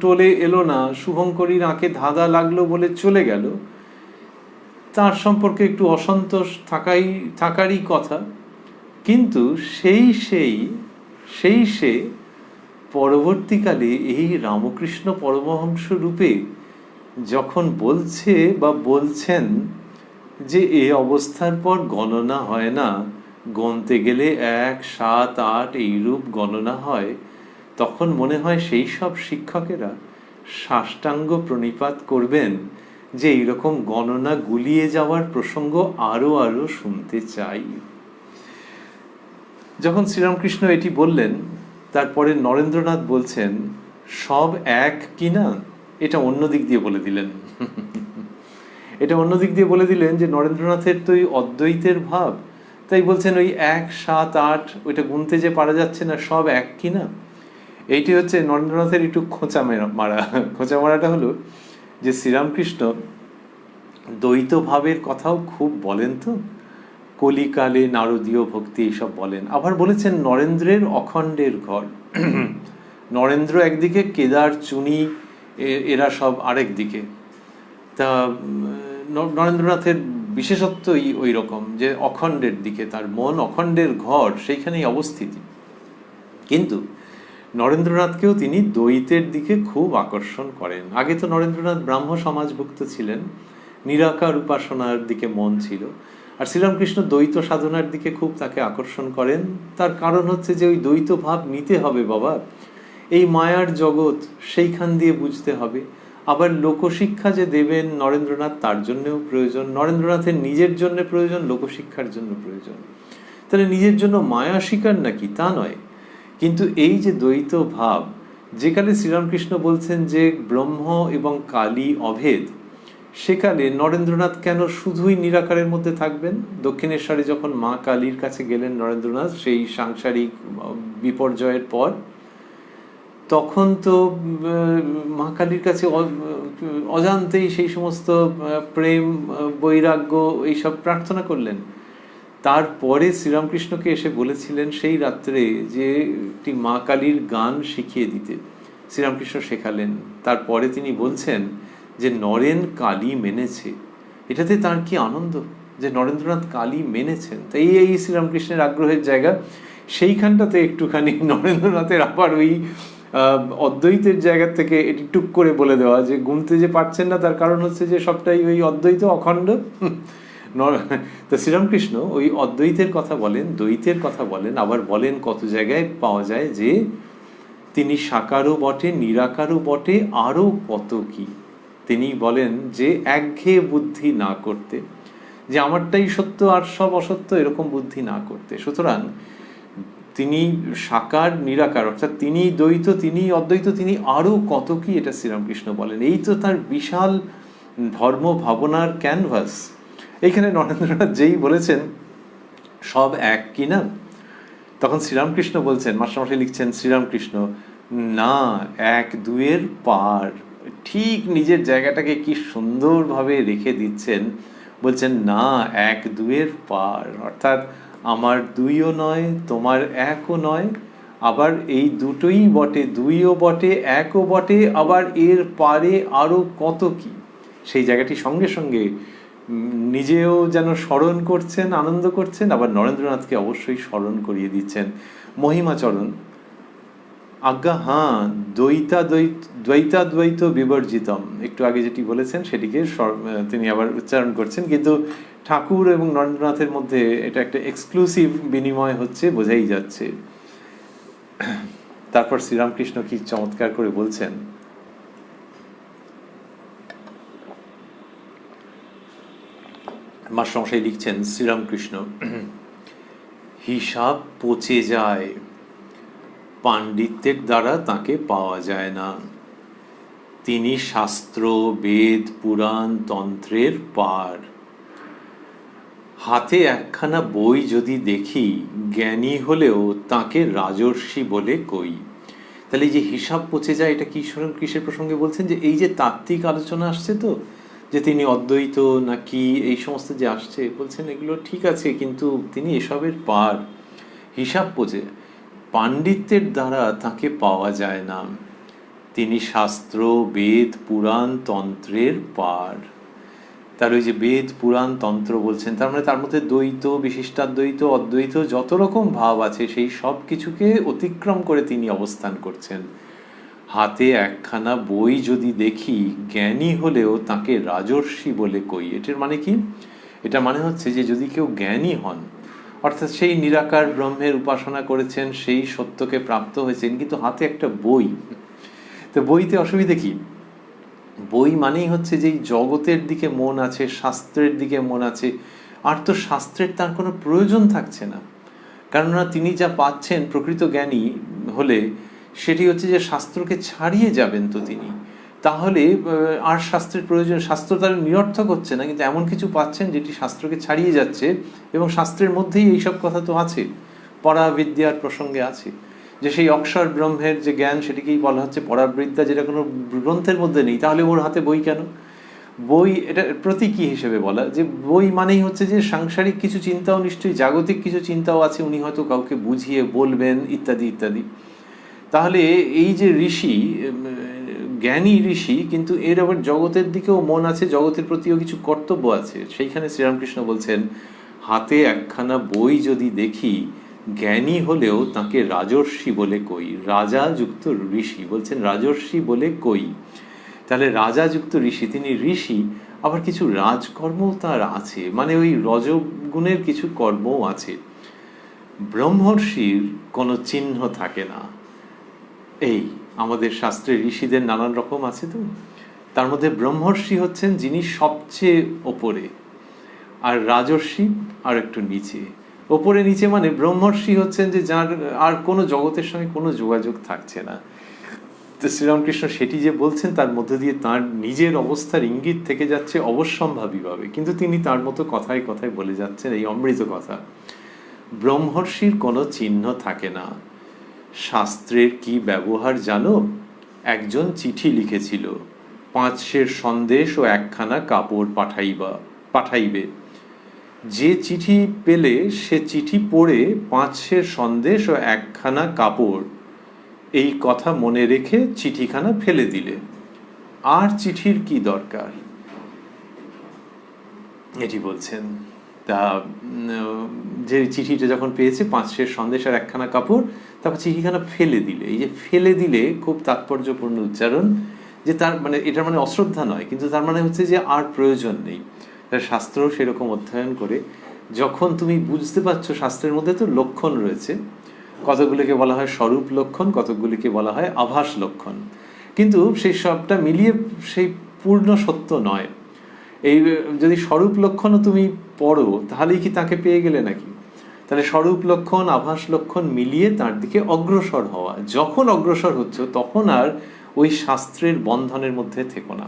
টোলে এলো না, শুভঙ্করীর আঁকে ধাঁধা লাগলো বলে চলে গেল, তার সম্পর্কে একটু অসন্তোষ থাকারই কথা। কিন্তু সে পরবর্তীকালে এই রামকৃষ্ণ পরমহংস রূপে যখন বলছে বা বলছেন যে এ অবস্থার পর গণনা হয় না, গণতে গেলে 1, 7, 8 এইরূপ গণনা হয়, তখন মনে হয় সেই সব শিক্ষকেরা সাষ্টাঙ্গ প্রণিপাত করবেন যে এইরকম গণনা গুলিয়ে যাওয়ার প্রসঙ্গ আরো আরো শুনতে চাই। যখন শ্রীরামকৃষ্ণ এটি বললেন, তারপরে নরেন্দ্রনাথ বলছেন সব এক কিনা, এটা অন্য দিক দিয়ে বলে দিলেন। এটা অন্য দিক দিয়ে বলে দিলেন যে নরেন্দ্রনাথের তো ওই অদ্বৈতের ভাব, তাই বলছেন ওই 1, 7, 8 ওইটা গুনতে যে পারা যাচ্ছে না, সব এক কিনা। এইটি হচ্ছে নরেন্দ্রনাথের একটু খোঁচা মারাটা হলো যে শ্রীরামকৃষ্ণ দ্বৈত ভাবের কথাও খুব বলেন, তো কলিকালে নারদীয় ভক্তি এইসব বলেন। আবার বলেছেন নরেন্দ্রের অখণ্ডের ঘর, নরেন্দ্র একদিকে, কেদার চুনি এরা সব আরেক দিকে। তা নরেন্দ্রনাথের বিশেষত্বই ওই রকম যে অখণ্ডের দিকে, তার মন অখণ্ডের ঘর, সেইখানেই অবস্থিতি। কিন্তু নরেন্দ্রনাথকেও তিনি দ্বৈতের দিকে খুব আকর্ষণ করেন। আগে তো নরেন্দ্রনাথ ব্রাহ্ম সমাজভুক্ত ছিলেন, নিরাকার উপাসনার দিকে মন ছিল, আর শ্রীরামকৃষ্ণ দ্বৈত সাধনার দিকে খুব তাকে আকর্ষণ করেন। তার কারণ হচ্ছে যে ওই দ্বৈত ভাব নিতে হবে বাবা, এই মায়ার জগৎ সেইখান দিয়ে বুঝতে হবে। আবার লোকশিক্ষা যে দেবেন নরেন্দ্রনাথ, তার জন্যও প্রয়োজন, নরেন্দ্রনাথের নিজের জন্য প্রয়োজন, লোকশিক্ষার জন্য প্রয়োজন। তাহলে নিজের জন্য মায়া শিকার নাকি, তা নয়, কিন্তু এই যে দ্বৈত ভাব, যেকালে শ্রীরামকৃষ্ণ বলছেন যে ব্রহ্ম এবং কালী অভেদ, সেকালে নরেন্দ্রনাথ কেন শুধুই নিরাকারের মধ্যে থাকবেন? দক্ষিণেশ্বরে যখন মা কালীর কাছে গেলেন নরেন্দ্রনাথ সেই সাংসারিক বিপর্যয়ের পর, তখন তো মা কালীর কাছে অজান্তেই সেই সমস্ত প্রেম, বৈরাগ্য এইসব প্রার্থনা করলেন। তারপরে শ্রীরামকৃষ্ণকে এসে বলেছিলেন সেই রাত্রে যে একটি মা কালীর গান শিখিয়ে দিতে। শ্রীরামকৃষ্ণ শেখালেন। তারপরে তিনি বলছেন যে নরেন কালী মেনেছে। এটাতে তার কি আনন্দ যে নরেন্দ্রনাথ কালী মেনেছেন। তাই এই শ্রীরামকৃষ্ণের আগ্রহের জায়গা। সেইখানটাতে একটুখানি নরেন্দ্রনাথের আবার ওই অদ্বৈতের জায়গা থেকে এটি টুক করে বলে দেওয়া যে গুনতে যে পারছেন না, তার কারণ হচ্ছে যে সবটাই ওই অদ্বৈত, অখণ্ড। তো শ্রীরামকৃষ্ণ ওই অদ্বৈতের কথা বলেন, দ্বৈতের কথা বলেন, আবার বলেন কত জায়গায় পাওয়া যায় যে তিনি সাকারও বটে, নিরাকারও বটে, আরও কত কি। তিনি বলেন যে একঘেয়ে বুদ্ধি না করতে, যে আমারটাই সত্য আর সব অসত্য, এরকম বুদ্ধি না করতে। সুতরাং তিনি সাকার, নিরাকার, অর্থাৎ তিনি দ্বৈত, তিনি অদ্বৈত, তিনি আরও কত কি, এটা শ্রীরামকৃষ্ণ বলেন। এই তো তার বিশাল ধর্ম ভাবনার ক্যানভাস। এইখানে নরেন্দ্রনাথ যেই বলেছেন সব এক কি না, তখন শ্রীরামকৃষ্ণ বলছেন, মাস্টারমশাই লিখছেন শ্রীরামকৃষ্ণ না, এক দুয়ের পার। ঠিক নিজের জায়গাটাকে কি সুন্দরভাবে রেখে দিচ্ছেন। বলছেন না, এক দুয়ের পার, অর্থাৎ আমার দুইও নয়, তোমার একও নয়, আবার এই দুটোই বটে, দুইও বটে, একও বটে, আবার এর পারে আরও কত কি। সেই জায়গাটি সঙ্গে সঙ্গে নিজেও যেন স্মরণ করছেন, আনন্দ করছেন, আবার নরেন্দ্রনাথকে অবশ্যই স্মরণ করিয়ে দিচ্ছেন। মহিমাচরণ আজ্ঞা হ্যাঁ, দ্বৈতাদ্বৈত বিবর্জিতম, একটু আগে যেটি বলেছেন সেটিকে তিনি আবার উচ্চারণ করছেন। কিন্তু ঠাকুর এবং নরেন্দ্রনাথের মধ্যে এটা একটা এক্সক্লুসিভ বিনিময় হচ্ছে, বোঝাই যাচ্ছে। তারপর শ্রীরামকৃষ্ণ কি চমৎকার করে বলছেন, মাস্টারমশাই লিখছেন শ্রীরামকৃষ্ণ, হিসাব পচে যায়, পাণ্ডিত্যের দ্বারা তাকে পাওয়া যায় না। তিনি শাস্ত্র, বেদ, পুরাণ, তন্ত্রের পার। হাতে একখানা বই যদি দেখি, জ্ঞানী হলেও তাকে রাজর্ষি বলে কই। তাহলে এই যে হিসাব পচে যায়, এটা কিসের প্রসঙ্গে বলছেন? যে এই যে তাত্ত্বিক আলোচনা আসছে তো, যে তিনি অদ্বৈত নাকি এই সমস্ত যে আসছে, বলছেন এগুলো ঠিক আছে, কিন্তু তিনি এসবের পার। হিসাব পচে, পাণ্ডিত্যের দ্বারা তাকে পাওয়া যায় না। তিনি শাস্ত্র, বেদ, পুরাণ, তন্ত্রের পার। তার ওই যে বেদ, পুরাণ, তন্ত্র বলছেন, তার মানে তার মধ্যে দ্বৈত, বিশিষ্টাদ্বৈত, অদ্বৈত যত রকম ভাব আছে সেই সব কিছুকে অতিক্রম করে তিনি অবস্থান করছেন। হাতে একখানা বই যদি দেখি, জ্ঞানী হলেও তাকে রাজর্ষি বলে কই। এটার মানে কি? এটা মানে হচ্ছে যে যদি কেউ জ্ঞানী হন, অর্থাৎ সেই নিরাকার ব্রহ্মের উপাসনা করেছেন, সেই সত্যকে প্রাপ্ত হয়েছেন, কিন্তু হাতে একটা বই, তো বইতে অসুবিধে কি? বই মানেই হচ্ছে যে জগতের দিকে মন আছে, শাস্ত্রের দিকে মন আছে, আর তো শাস্ত্রের তার কোনো প্রয়োজন থাকছে না। কেননা তিনি যা পাচ্ছেন প্রকৃত জ্ঞানী হলে সেটি হচ্ছে যে শাস্ত্রকে ছাড়িয়ে যাবেন তো তিনি, তাহলে আর শাস্ত্রের প্রয়োজন, শাস্ত্র তার নিরর্থক হচ্ছে না, কিন্তু এমন কিছু পাচ্ছেন যেটি শাস্ত্রকে ছাড়িয়ে যাচ্ছে। এবং শাস্ত্রের মধ্যেই এইসব কথা তো আছে, পরাবিদ্যার প্রসঙ্গে আছে, যে সেই অক্ষর ব্রহ্মের যে জ্ঞান সেটিকেই বলা হচ্ছে পরাবিদ্যা, যেটা কোনো গ্রন্থের মধ্যে নেই। তাহলে ওর হাতে বই কেন? বই এটা প্রতীকী হিসেবে বলা, যে বই মানেই হচ্ছে যে সাংসারিক কিছু চিন্তাও নিশ্চয়ই, জাগতিক কিছু চিন্তাও আছে, উনি হয়তো কাউকে বুঝিয়ে বলবেন ইত্যাদি ইত্যাদি। তাহলে এই যে ঋষি, জ্ঞানী ঋষি, কিন্তু এর আবার জগতের দিকেও মন আছে, জগতের প্রতিও কিছু কর্তব্য আছে। সেইখানে শ্রীরামকৃষ্ণ বলছেন, হাতে একখানা বই যদি দেখি, জ্ঞানী হলেও তাকে রাজর্ষি বলে কই। রাজা যুক্ত ঋষি, বলছেন রাজর্ষি বলে কই। তাহলে রাজা যুক্ত ঋষি, তিনি ঋষি, আবার কিছু রাজকর্ম তার আছে, মানে ওই রজগুণের কিছু কর্মও আছে। ব্রহ্মর্ষির কোনো চিহ্ন থাকে না। এই আমাদের শাস্ত্রে ঋষিদের নানান রকম আছে তো, তার মধ্যে ব্রহ্মর্ষি হচ্ছেন যিনি সবচেয়ে ওপরে, আর রাজর্ষি আর একটু নিচে। ওপরে নিচে মানে ব্রহ্মর্ষি হচ্ছেন যে যার আর কোনো জগতের সঙ্গে কোনো যোগাযোগ থাকছে না। তো শ্রীরামকৃষ্ণ সেটি যে বলছেন, তার মধ্যে দিয়ে তার নিজের অবস্থার ইঙ্গিত থেকে যাচ্ছে অবশ্যম্ভাবীভাবে, কিন্তু তিনি তার মতো কথায় কথায় বলে যাচ্ছেন এই অমৃত কথা। ব্রহ্মর্ষির কোনো চিহ্ন থাকে না। শাস্ত্রের কি ব্যবহার জানো? একজন চিঠি লিখেছিল, 5 সের সন্দেশ ও 1খানা কাপড় পাঠাইবে। যে চিঠি পেলে সে চিঠি পড়ে 5 সের সন্দেশ ও 1খানা কাপড় এই কথা মনে রেখে চিঠিখানা ফেলে দিলে। আর চিঠির কি দরকার? এটি বলছেন। তা যে চিঠিটা যখন পেয়েছে 5 সের সন্দেশ আর 1খানা কাপড়, তারপর চিঠিখানা ফেলে দিলে। এই যে ফেলে দিলে খুব তাৎপর্যপূর্ণ উচ্চারণ, যে তার মানে এটার মানে অশ্রদ্ধা নয়, কিন্তু তার মানে হচ্ছে যে আর প্রয়োজন নেই। শাস্ত্র সেরকম অধ্যয়ন করে যখন তুমি বুঝতে পারছো শাস্ত্রের মধ্যে তো লক্ষণ রয়েছে, কতগুলিকে বলা হয় স্বরূপ লক্ষণ, কতগুলিকে বলা হয় আভাস লক্ষণ, কিন্তু সেই সবটা মিলিয়ে সেই পূর্ণ সত্য নয়। এই যদি স্বরূপ লক্ষণও তুমি পড়ো তাহলেই কি তাকে পেয়ে গেলে নাকি? তাহলে স্বরূপ লক্ষণ আভাস লক্ষণ মিলিয়ে তার দিকে অগ্রসর হওয়া। যখন অগ্রসর হচ্ছে তখন আর ওই শাস্ত্রের বন্ধনের মধ্যে থেকো না,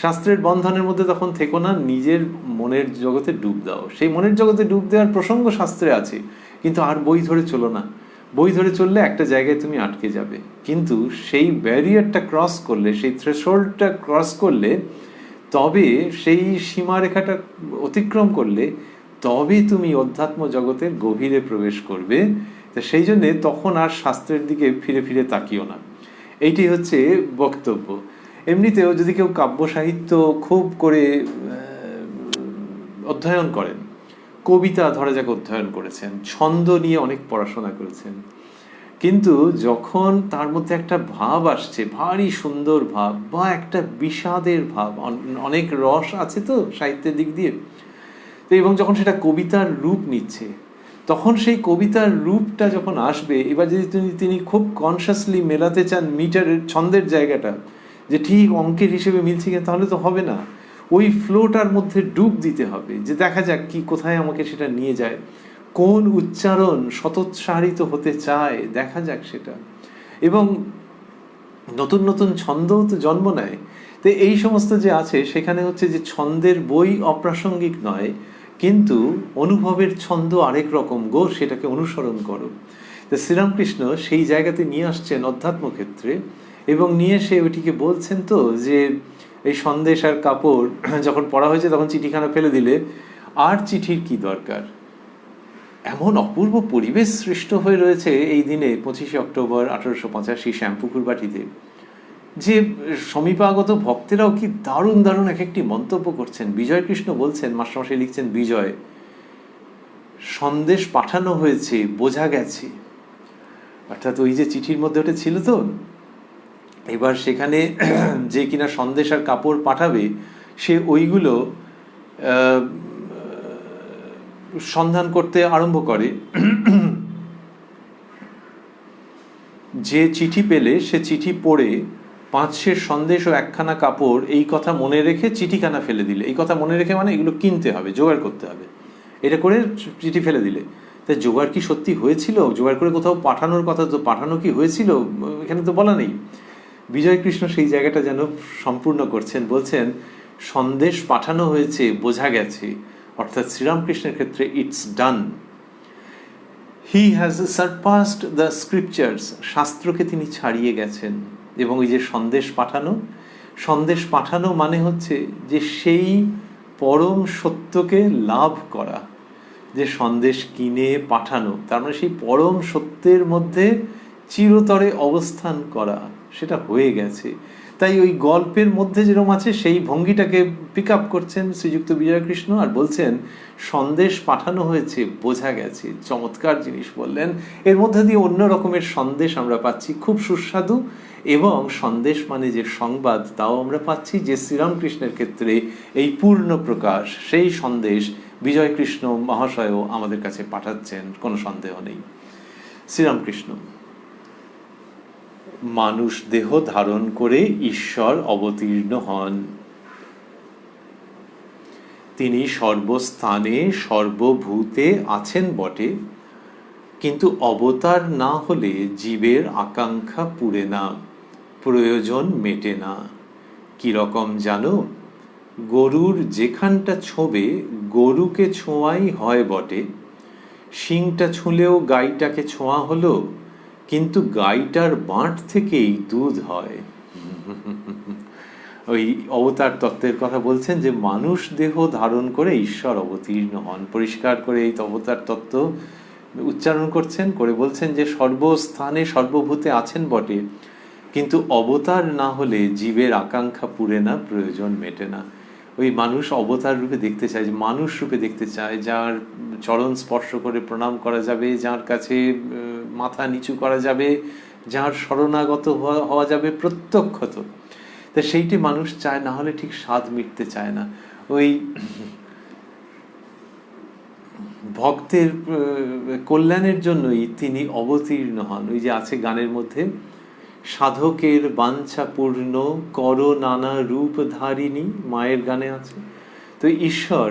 শাস্ত্রের বন্ধনের মধ্যে তখন থেকো না, নিজের মনের জগতে ডুব দাও। সেই মনের জগতে ডুব দেওয়ার প্রসঙ্গ শাস্ত্রে আছে, কিন্তু আর বই ধরে চলো না। বই ধরে চললে একটা জায়গায় তুমি আটকে যাবে, কিন্তু সেই ব্যারিয়ারটা ক্রস করলে, সেই থ্রেশহোল্ডটা ক্রস করলে, তবে সেই সীমারেখাটা অতিক্রম করলে তবে তুমি অধ্যাত্ম জগতের গভীরে প্রবেশ করবে। তা সেই জন্যে তখন আর শাস্ত্রের দিকে ফিরে ফিরে তাকিও না। এইটি হচ্ছে বক্তব্য। এমনিতেও যদি কেউ কাব্য সাহিত্য খুব করে অধ্যয়ন করেন, কবিতা ধরা যাক অধ্যয়ন করেছেন, ছন্দ নিয়ে অনেক পড়াশোনা করেছেন, কিন্তু যখন তার মধ্যে একটা ভাব আসছে, ভারী সুন্দর ভাব বা একটা বিষাদের ভাব, অনেক রস আছে তো সাহিত্যের দিক দিয়ে, তো এবং যখন সেটা কবিতার রূপ নিচ্ছে, তখন সেই কবিতার রূপটা যখন আসবে, এবার যদি তিনি খুব কনসিয়াসলি মেলাতে চান মিটারের ছন্দের জায়গাটা, যে ঠিক অঙ্কের হিসেবে মিলছে কিনা, তাহলে তো হবে না। ওই ফ্লোটার মধ্যে ডুব দিতে হবে, যে দেখা যাক কি কোথায় আমাকে সেটা নিয়ে যায়, কোন উচ্চারণ শতোৎসারিত হতে চায়, দেখা যাক সেটা। এবং নতুন নতুন ছন্দও তো জন্ম নেয়। তো এই সমস্ত যে আছে, সেখানে হচ্ছে যে ছন্দের বই অপ্রাসঙ্গিক নয়, কিন্তু অনুভবের ছন্দ আরেক রকম গো, সেটাকে অনুসরণ করো। তো শ্রীরামকৃষ্ণ সেই জায়গাতে নিয়ে আসছেন অধ্যাত্ম ক্ষেত্রে, এবং নিয়ে সে ওইটিকে বলছেন তো যে এই সন্দেশ আর কাপড় যখন পড়া হয়েছে তখন চিঠিখানা ফেলে দিলে, আর চিঠির কি দরকার। এমন অপূর্ব পরিবেশ সৃষ্ট হয়ে রয়েছে এই দিনে 25শে অক্টোবর 1885 শ্যামপুকুর বাটিতে, যে সমীপাগত ভক্তেরাও কি দারুণ দারুণ এক একটি মন্তব্য করছেন। বিজয় কৃষ্ণ বলছেন, মাস্টারমশাই লিখছেন, বিজয়, সন্দেশ পাঠানো হয়েছে, বোঝা গেছে। অর্থাৎ ওই যে চিঠির মধ্যে ওটা ছিল তো, এবার সেখানে যে কিনা সন্দেশ আর কাপড় পাঠাবে, সে ওইগুলো সন্ধান করতে আরম্ভ করে। যে চিঠি পেলে সে চিঠি পড়ে 5 সের সন্দেশ ও 1খানা কাপড় এই কথা মনে রেখে চিঠিখানা ফেলে দিলে। এই কথা মনে রেখে মানে এগুলো কিনতে হবে, জোগাড় করতে হবে, এটা করে চিঠি ফেলে দিলে। তাই জোগাড় কি সত্যি হয়েছিল? জোগাড় করে কোথাও পাঠানোর কথা, তো পাঠানো কি হয়েছিল এখানে তো বলা নেই। বিজয় কৃষ্ণ সেই জায়গাটা যেন সম্পূর্ণ করছেন, বলছেন সন্দেশ পাঠানো হয়েছে, বোঝা গেছে। অর্থাৎ শ্রীরামকৃষ্ণের ক্ষেত্রে it's done, he has surpassed the scriptures, শাস্ত্রকে তিনি ছাড়িয়ে গেছেন। এবং ওই যে সন্দেশ পাঠানো মানে হচ্ছে যে সেই পরম সত্যকে লাভ করা, যে সন্দেশ কিনে পাঠানো, তার মানে সেই পরম সত্যের মধ্যে চিরতরে অবস্থান করা, সেটা হয়ে গেছে। তাই ওই গল্পের মধ্যে যেরকম আছে সেই ভঙ্গিটাকে পিক আপ করছেন শ্রীযুক্ত বিজয়কৃষ্ণ, আর বলছেন সন্দেশ পাঠানো হয়েছে, বোঝা গেছে। চমৎকার জিনিস বললেন। এর মধ্যে দিয়ে অন্য রকমের সন্দেশ আমরা পাচ্ছি, খুব সুস্বাদু, এবং সন্দেশ মানে যে সংবাদ, তাও আমরা পাচ্ছি, যে শ্রীরামকৃষ্ণের ক্ষেত্রে এই পূর্ণ প্রকাশ, সেই সন্দেশ বিজয়কৃষ্ণ মহাশয়ও আমাদের কাছে পাঠাচ্ছেন, কোনো সন্দেহ নেই। শ্রীরামকৃষ্ণ মানুষ দেহ ধারণ করে ঈশ্বর অবতীর্ণ হন। তিনি সর্বস্থানে সর্বভূতে আছেন বটে, কিন্তু অবতার না হলে জীবের আকাঙ্ক্ষা পুরে না, প্রয়োজন মেটে না। কিরকম জানো? গরুর যেখানটা ছোঁবে গরুকে ছোঁয়াই হয় বটে, শিংটা ছুঁলেও গাইটাকে ছোঁয়া হলো, কিন্তু গাইটার বাঁট থেকেই দুধ হয়। ওই অবতার তত্ত্বের কথা বলছেন যে মানুষ দেহ ধারণ করে ঈশ্বর অবতীর্ণ হন। পরিষ্কার করে এই অবতার তত্ত্ব উচ্চারণ করছেন, করে বলছেন যে সর্বস্থানে সর্বভূতে আছেন বটে, কিন্তু অবতার না হলে জীবের আকাঙ্ক্ষা পুরে না, প্রয়োজন মেটে না। ওই মানুষ অবতার রূপে দেখতে চায়, যে মানুষ রূপে দেখতে চায়, যার চরণ স্পর্শ করে প্রণাম করা যাবে, যার কাছে মাথা নিচু করা যাবে, যার শরণাগত হওয়া যাবে প্রত্যক্ষত। তা সেইটি মানুষ চায়, না হলে ঠিক স্বাদ মিটতে চায় না। ওই ভক্তের কল্যাণের জন্যই তিনি অবতীর্ণ হন। ওই যে আছে গানের মধ্যে, সাধকের বাঞ্ছা পূর্ণ কর নানা রূপ ধারিণী, মায়ের গানে আছে। তো ঈশ্বর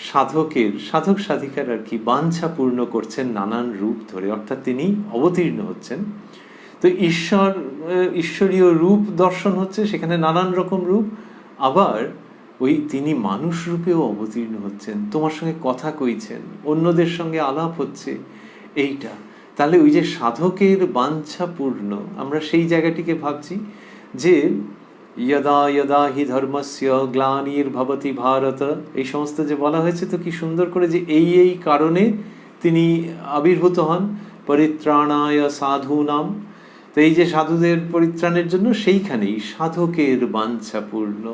সাধক সাধিকার আর কি বাঞ্ছা পূর্ণ করছেন নানান রূপ ধরে, অর্থাৎ তিনি অবতীর্ণ হচ্ছেন। তো ঈশ্বরীয় রূপ দর্শন হচ্ছে, সেখানে নানান রকম রূপ। আবার ওই তিনি মানুষ রূপেও অবতীর্ণ হচ্ছেন, তোমার সঙ্গে কথা কইছেন, অন্যদের সঙ্গে আলাপ হচ্ছে, এইটা। তাহলে ওই যে সাধকের বাঞ্ছা পূর্ণ, আমরা সেই জায়গাটিকে ভাবছি যে যদা যদা হি ধর্মস্য গ্লানির্ভবতি ভারত, এই সমস্ত যে বলা হয়েছে, তো কি সুন্দর করে যে এই কারণে তিনি আবির্ভূত হন। পরিত্রাণায় সাধূনাম, তো এই যে সাধুদের পরিত্রাণের জন্য, সেইখানেই সাধকের বাঞ্ছা পূর্ণ।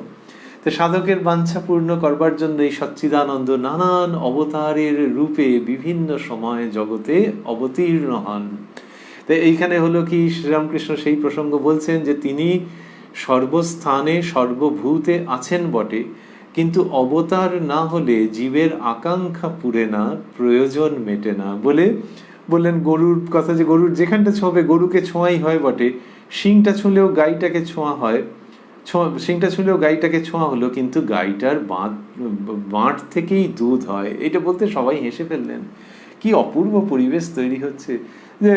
তো সাধকের বাঞ্ছা পূর্ণ করবার জন্য এই সচ্চিদানন্দ নানান অবতারের রূপে বিভিন্ন সময় জগতে অবতীর্ণ হন। তো এইখানে হলো কি, শ্রীরামকৃষ্ণ সেই প্রসঙ্গ বলছেন যে তিনি সর্বস্থানে সর্বভূতে আছেন বটে, কিন্তু অবতার না হলে জীবের আকাঙ্ক্ষা পুরে না, প্রয়োজন মেটে না। বললেন গরুর কথা, যে গরুর যেখানটা ছোঁবে, গরুকে ছোঁয়াই হয় বটে, শিংটা ছুঁলেও গাইটাকে ছোঁয়া হয়, শিংটা ছুঁলেও গাইটাকে ছোঁয়া হলো, কিন্তু গাইটার বাঁট থেকেই দুধ হয়। এটা বলতে সবাই হেসে ফেললেন। কি অপূর্ব পরিবেশ তৈরি হচ্ছে, যে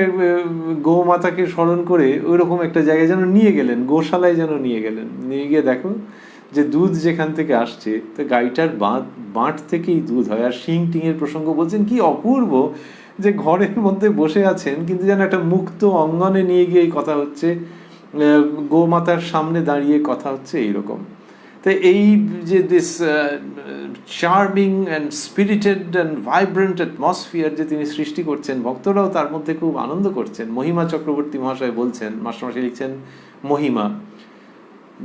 গৌমাতাকে স্মরণ করে ওইরকম একটা জায়গায় যেন নিয়ে গেলেন, গোশালায় যেন নিয়ে গেলেন, নিয়ে গিয়ে দেখো যে দুধ যেখান থেকে আসছে, তো গাইটার বাঁট থেকেই দুধ হয়। আর শিং টিংয়ের প্রসঙ্গ বলছেন, কি অপূর্ব যে ঘরের মধ্যে বসে আছেন, কিন্তু যেন একটা মুক্ত অঙ্গনে নিয়ে গিয়ে কথা হচ্ছে, গোমাতার সামনে দাঁড়িয়ে কথা হচ্ছে, এইরকম। তো এই যে this charming and spirited and vibrant atmosphere যে তিনি সৃষ্টি করছেন, ভক্তরাও তার মধ্যে খুব আনন্দ করছেন। মহিমা চক্রবর্তী মহাশয় বলছেন, মাস্টারমশাই লিখছেন, মহিমা,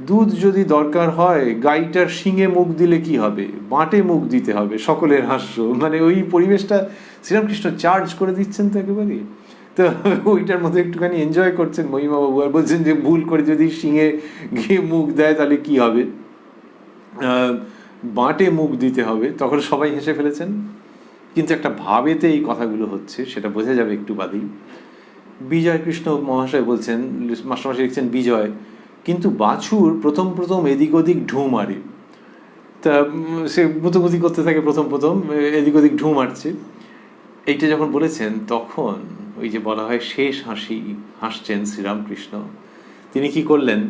দুধ যদি দরকার হয়, গাইটার শিঙে মুখ দিলে কি হবে, বাঁটে মুখ দিতে হবে, সকলের হাস্য। মানে ওই পরিবেশটা শ্রীরামকৃষ্ণ চার্জ করে দিচ্ছেন তো একেবারেই। তো ওইটার মধ্যে একটুখানি এনজয় করছেন মহিমা বাবু, আর বলছেন যে ভুল করে যদি শিঙে গিয়ে মুখ দেয় তাহলে কি হবে, বাঁটে মুখ দিতে হবে। তখন সবাই হেসে ফেলেছেন, কিন্তু একটা ভাবেতে এই কথাগুলো হচ্ছে, সেটা বোঝা যাবে একটু বাদেই। বিজয় কৃষ্ণ মহাশয় বলছেন, মাস্টারমশাই লিখছেন, বিজয়, কিন্তু বাছুর প্রথম এদিক ওদিক ঢু মারে। তা সে মুতোমুতি করতে থাকে, প্রথম এদিক ওদিক ঢু মারছে। এইটা যখন বলেছেন, তখন ওই যে বলা হয় শেষ হাসছেন শ্রীরামকৃষ্ণ। তিনি কি করলেন,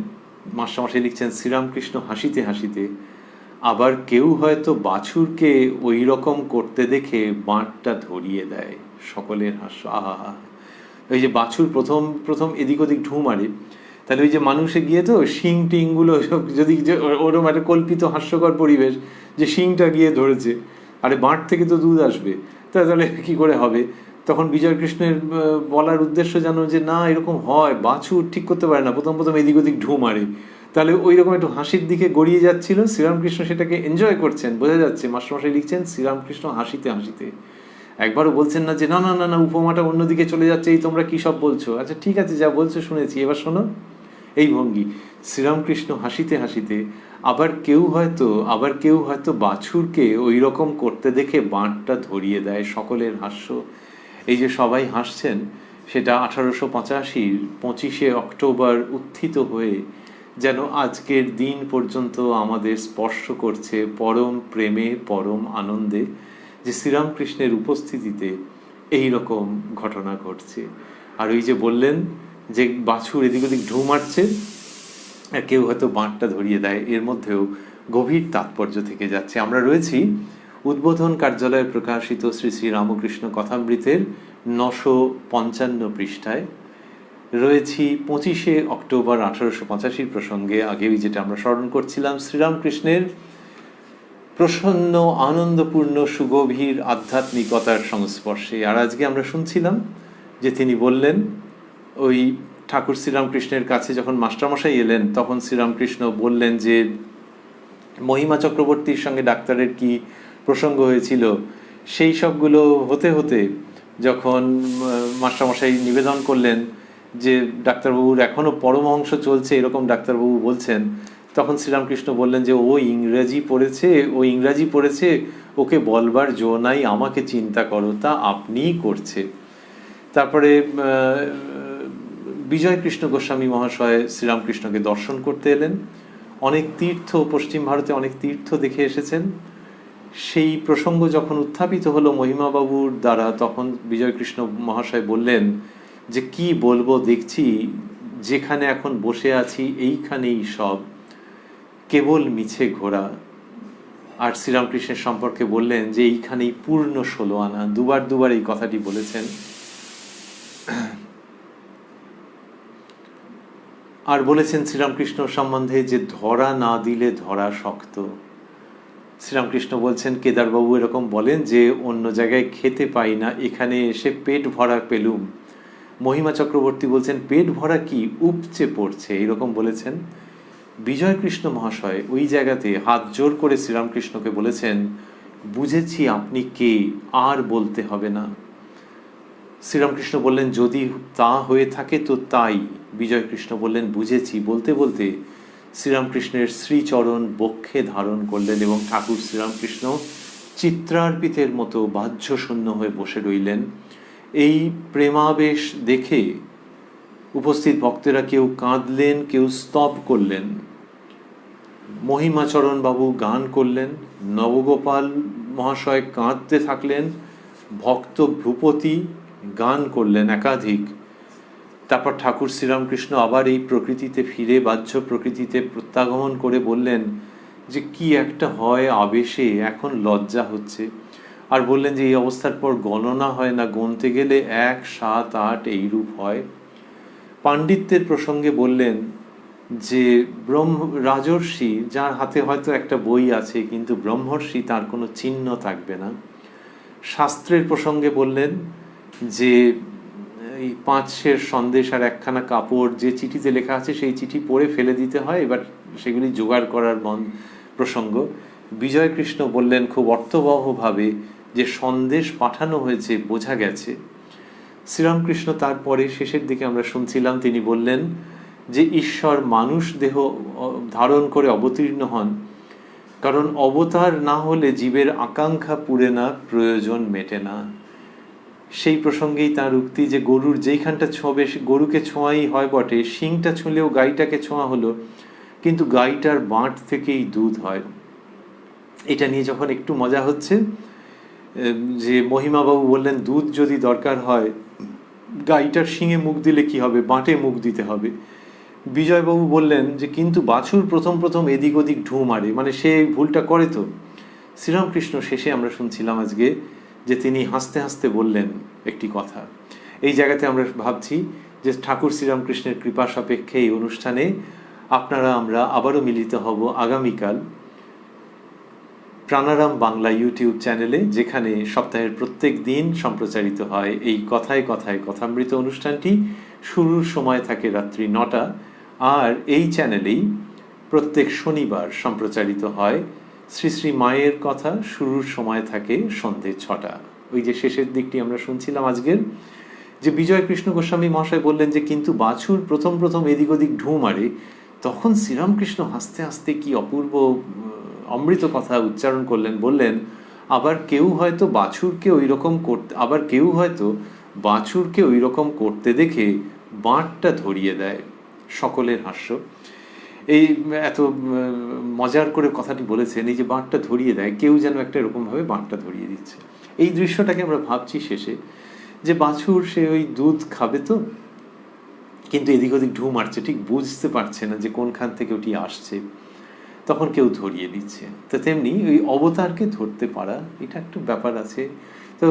মাস্টারমশাই লিখছেন, শ্রীরামকৃষ্ণ হাসিতে হাসিতে, আবার কেউ হয়তো বাছুরকে ওই রকম করতে দেখে বাঁটটা ধরিয়ে দেয়, সকলের হাস্য। আহা, ওই যে বাছুর প্রথম এদিক ওদিক ঢু মারে, তাহলে ওই যে মানুষে গিয়ে তো শিং টিংগুলো যদি ওরকম একটা কল্পিত হাস্যকর পরিবেশ, যে শিংটা গিয়ে ধরেছে, আরে বাঁট থেকে তো দুধ আসবে, তাহলে কি করে হবে। তখন বিজয় কৃষ্ণের বলার উদ্দেশ্য জানো যে না, এরকম হয়, বাছুর ঠিক করতে পারে না, প্রথম এদিক ওদিক ঢু মারে। তাহলে ওই রকম একটু হাসির দিকে গড়িয়ে যাচ্ছিল, শ্রীরামকৃষ্ণ সেটাকে এনজয় করছেন, বোঝা যাচ্ছে। মাস্টারমশাই লিখছেন, শ্রীরামকৃষ্ণ হাসিতে হাসিতে, একবারও বলছেন না যে না না না না, উপমাটা অন্যদিকে চলে যাচ্ছে, এই তোমরা কি সব বলছো, আচ্ছা ঠিক আছে, যা বলছো শুনেছি, এবার শোনো। এই ভঙ্গি, শ্রীরামকৃষ্ণ হাসিতে হাসিতে, আবার কেউ হয়তো বাছুরকে ওই রকম করতে দেখে বাঁটটা ধরিয়ে দেয়, সকলের হাস্য। এই যে সবাই হাসছেন, সেটা 1885 25শে অক্টোবর উত্থিত হয়ে যেন আজকের দিন পর্যন্ত আমাদের স্পর্শ করছে পরম প্রেমে, পরম আনন্দে, যে শ্রীরামকৃষ্ণের উপস্থিতিতে এই রকম ঘটনা ঘটছে। আর ওই যে বললেন যে বাছুর এদিক ওদিক ঢু মারছে, আর কেউ হয়তো বাঁটটা ধরিয়ে দেয়, এর মধ্যেও গভীর তাৎপর্য থেকে যাচ্ছে। আমরা রয়েছি উদ্বোধন কার্যালয়ে প্রকাশিত শ্রী শ্রী রামকৃষ্ণ কথামৃতের 955 পৃষ্ঠায়। রয়েছি 25শে অক্টোবর 1885 প্রসঙ্গে। আগেই যেটা আমরা স্মরণ করছিলাম শ্রীরামকৃষ্ণের প্রসন্ন আনন্দপূর্ণ সুগভীর আধ্যাত্মিকতার সংস্পর্শে। আর আজকে আমরা শুনছিলাম যে তিনি বললেন, ওই ঠাকুর শ্রীরামকৃষ্ণের কাছে যখন মাস্টারমশাই এলেন তখন শ্রীরামকৃষ্ণ বললেন যে মহিমা চক্রবর্তীর সঙ্গে ডাক্তারের কি প্রসঙ্গ হয়েছিল, সেই সবগুলো হতে হতে যখন মাস্টারমশাই নিবেদন করলেন যে ডাক্তারবাবুর এখনও পরমহংস চলছে এরকম ডাক্তারবাবু বলছেন, তখন শ্রীরামকৃষ্ণ বললেন যে ও ইংরাজি পড়েছে, ওকে বলবার জো নাই, আমাকে চিন্তা করো তা আপনিই করছে। তারপরে বিজয়কৃষ্ণ গোস্বামী মহাশয় শ্রীরামকৃষ্ণকে দর্শন করতে এলেন। অনেক তীর্থ, পশ্চিম ভারতে অনেক তীর্থ দেখে এসেছেন। সেই প্রসঙ্গ যখন উত্থাপিত হলো মহিমাবাবুর দ্বারা, তখন বিজয়কৃষ্ণ মহাশয় বললেন যে কি বলবো, দেখছি যেখানে এখন বসে আছি এইখানেই সব কেবল মিছে ঘোরা। আর শ্রীরামকৃষ্ণের সম্পর্কে বললেন যে এইখানেই পূর্ণ 16 আনা। দুবার এই কথাটি বলেছেন। আর বলেছেন শ্রীরামকৃষ্ণ সম্বন্ধে যে ধরা না দিলে ধরা শক্ত। শ্রীরামকৃষ্ণ বলছেন কেদারবাবু এরকম বলেন যে অন্য জায়গায় খেতে পাই না, এখানে এসে পেট ভরা পেলুম। মহিমা চক্রবর্তী বলছেন পেট ভরা কি, উপচে পড়ছে, এরকম বলেছেন। বিজয়কৃষ্ণ মহাশয় ওই জায়গাতে হাত জোর করে শ্রীরামকৃষ্ণকে বলেছেন বুঝেছি আপনি কে, আর বলতে হবে না। শ্রীরামকৃষ্ণ বললেন যদি তা হয়ে থাকে তো তাই। বিজয়কৃষ্ণ বললেন বুঝেছি। বলতে বলতে শ্রীরামকৃষ্ণের শ্রীচরণ বক্ষে ধারণ করলেন এবং ঠাকুর শ্রীরামকৃষ্ণ চিত্রার্পিতের মতো বাহ্যশূন্য হয়ে বসে রইলেন। এই প্রেমাবেশ দেখে উপস্থিত ভক্তেরা কেউ কাঁদলেন, কেউ স্তব করলেন। মহিমাচরণ বাবু গান করলেন, নবগোপাল মহাশয় কাঁদতে থাকলেন, ভক্ত ভূপতি গান করলেন একাধিক। তারপর ঠাকুর শ্রীরামকৃষ্ণ আবার এই প্রকৃতিতে ফিরে, বাহ্য প্রকৃতিতে প্রত্যাগমন করে বললেন যে কি একটা হয় আবেশে, এখন লজ্জা হচ্ছে। আর বললেন যে এই অবস্থার পর গণনা হয় না, গুনতে গেলে 1, 7, 8 এইরূপ হয়। পাণ্ডিত্যের প্রসঙ্গে বললেন যে রাজর্ষি যার হাতে হয়তো একটা বই আছে কিন্তু ব্রহ্মর্ষি তার কোনো চিহ্ন থাকবে না। শাস্ত্রের প্রসঙ্গে বললেন যে এই 5 সের সন্দেশ আর একখানা কাপড় যে চিঠিতে লেখা আছে সেই চিঠি পড়ে ফেলে দিতে হয়, এবার সেগুলি জোগাড় করার প্রসঙ্গ। বিজয়কৃষ্ণ বললেন খুব অর্থবহভাবে যে সন্দেশ পাঠানো হয়েছে, বোঝা গেছে। শ্রীরামকৃষ্ণ তারপরে শেষের দিকে আমরা শুনছিলাম তিনি বললেন যে ঈশ্বর মানুষ দেহ ধারণ করে অবতীর্ণ হন, কারণ অবতার না হলে জীবের আকাঙ্ক্ষা পুরে না, প্রয়োজন মেটে না। সেই প্রসঙ্গেই তার উক্তি যে গরুর যেইখানটা ছোঁবে গরুকে ছোঁয়াই হয় বটে, শিংটা ছুঁলেও গাইটাকে ছোঁয়া হলো, কিন্তু গাইটার বাঁট থেকেই দুধ হয়। এটা নিয়ে যখন একটু মজা হচ্ছে যে মহিমাবাবু বললেন দুধ যদি দরকার হয় গাইটার শিঙে মুখ দিলে কি হবে, বাঁটে মুখ দিতে হবে। বিজয়বাবু বললেন যে কিন্তু বাছুর প্রথম এদিক ওদিক ঢু মারে, মানে সে ভুলটা করে তো। শ্রীরামকৃষ্ণ শেষে আমরা শুনছিলাম আজকে যে তিনি হাসতে হাসতে বললেন একটি কথা। এই জায়গাতে আমরা ভাবছি যে ঠাকুর শ্রীরামকৃষ্ণের কৃপা সাপেক্ষে এই অনুষ্ঠানে আমরা আবারও মিলিত হব আগামীকাল প্রাণারাম বাংলা ইউটিউব চ্যানেলে, যেখানে সপ্তাহের প্রত্যেক দিন সম্প্রচারিত হয় এই কথায় কথায় কথামৃত অনুষ্ঠানটি। শুরুর সময় থাকে রাত্রি 9টা, আর এই চ্যানেলেই প্রত্যেক শনিবার সম্প্রচারিত হয় শ্রী শ্রী মায়ের কথা। শুরুর সময় থাকে সন্ধে 6টা। ওই যে শেষের দিকটি আমরা শুনছিলাম আজকের, যে বিজয়কৃষ্ণ গোস্বামী মহাশয় বললেন যে কিন্তু বাছুর প্রথম এদিক ওদিক ঢু মারে, তখন শ্রীরামকৃষ্ণ হাসতে হাসতে কি অপূর্ব অমৃত কথা উচ্চারণ করলেন। বললেন আবার কেউ হয়তো বাছুরকে ওই রকম করতে দেখে বাঁটটা ধরিয়ে দেয়। সকলের হাস্য। এই এত মজার করে কথাটি বলেছেন, এই যে বাঁটটা ধরিয়ে দেয়, কেউ যেন একটা এরকমভাবে বাঁটটা ধরিয়ে দিচ্ছে। এই দৃশ্যটাকে আমরা ভাবছি শেষে যে বাছুর সে ওই দুধ খাবে তো, কিন্তু এদিক ওদিক ঢু মারছে, ঠিক বুঝতে পারছে না যে কোনখান থেকে ওটি আসছে, তখন কেউ ধরিয়ে দিচ্ছে। তো তেমনি ওই অবতারকে ধরতে পারা, এটা একটা ব্যাপার আছে। তো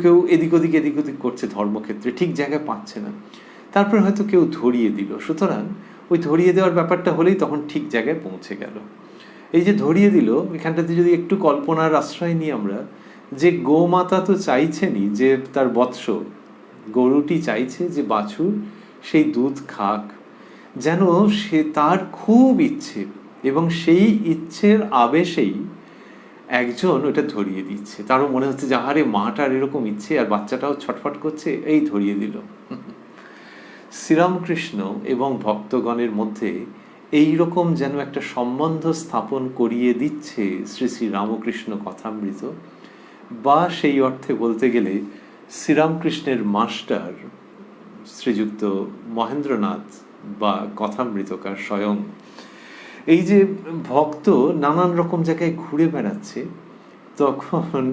কেউ এদিক ওদিক করছে ধর্মক্ষেত্রে, ঠিক জায়গায় পাচ্ছে না। তারপরে হয়তো কেউ ধরিয়ে দিল, সুতরাং ওই ধরিয়ে দেওয়ার ব্যাপারটা হলেই তখন ঠিক জায়গায় পৌঁছে গেল। এই যে ধরিয়ে দিল, এখানটাতে যদি একটু কল্পনার আশ্রয় নিই আমরা, যে গোমাতা তো চাইছেনই যে তার বৎস গরুটি চাইছে যে বাছুর সেই দুধ খাক, যেন সে তার খুব ইচ্ছে, এবং সেই ইচ্ছের আবেশেই একজন ওটা ধরিয়ে দিচ্ছে। তারও মনে হচ্ছে যে আরে মাটার এরকম ইচ্ছে আর বাচ্চাটাও ছটফট করছে, এই ধরিয়ে দিল। শ্রীরামকৃষ্ণ এবং ভক্তগণের মধ্যে এই রকম যেন একটা সম্বন্ধ স্থাপন করিয়ে দিচ্ছে শ্রী শ্রী রামকৃষ্ণ কথামৃত, বা সেই অর্থে বলতে গেলে শ্রীরামকৃষ্ণের মাস্টার শ্রীযুক্ত মহেন্দ্রনাথ বা কথামৃতকার স্বয়ং। এই যে ভক্ত নানান রকম জায়গায় ঘুরে বেড়াচ্ছে, তখন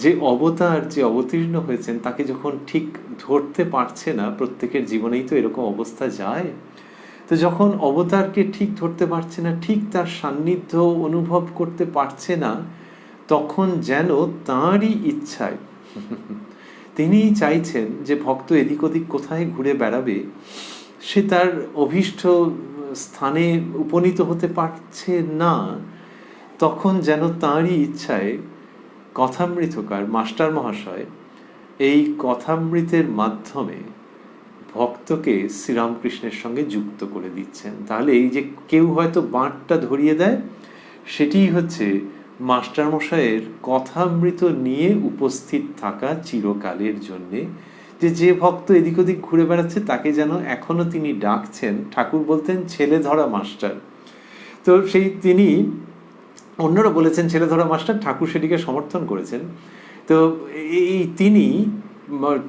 যে অবতার যে অবতীর্ণ হয়েছেন তাকে যখন ঠিক ধরতে পারছে না, প্রত্যেকের জীবনেই তো এরকম অবস্থা যায়, তো যখন অবতারকে ঠিক ধরতে পারছে না, ঠিক তার সান্নিধ্য অনুভব করতে পারছে না, তখন যেন তাঁরই ইচ্ছায় তিনি চাইছেন যে ভক্ত এদিক ওদিক কোথায় ঘুরে বেড়াবে, সে তার অভীষ্ট স্থানে উপনীত হতে পারছে না, তখন যেন তাঁরই ইচ্ছায় কথামৃতকার মাস্টার মহাশয় এই কথামৃতের মাধ্যমে ভক্তকে শ্রীরামকৃষ্ণের সঙ্গে যুক্ত করে দিচ্ছেন। তাহলে এই যে কেউ হয়তো বাঁটটা ধরিয়ে দেয়, সেটি হচ্ছে মাস্টারমশাইয়ের কথামৃত নিয়ে উপস্থিত থাকা চিরকালের জন্যে, যে ভক্ত এদিক ওদিক ঘুরে বেড়াচ্ছে তাকে যেন এখনো তিনি ডাকছেন। ঠাকুর বলতেন ছেলে ধরা মাস্টার, তো সেই তিনি, অন্যরা বলেছেন ছেলে ধরা মাস্টার, ঠাকুর সেটিকে সমর্থন করেছেন। তো এই তিনি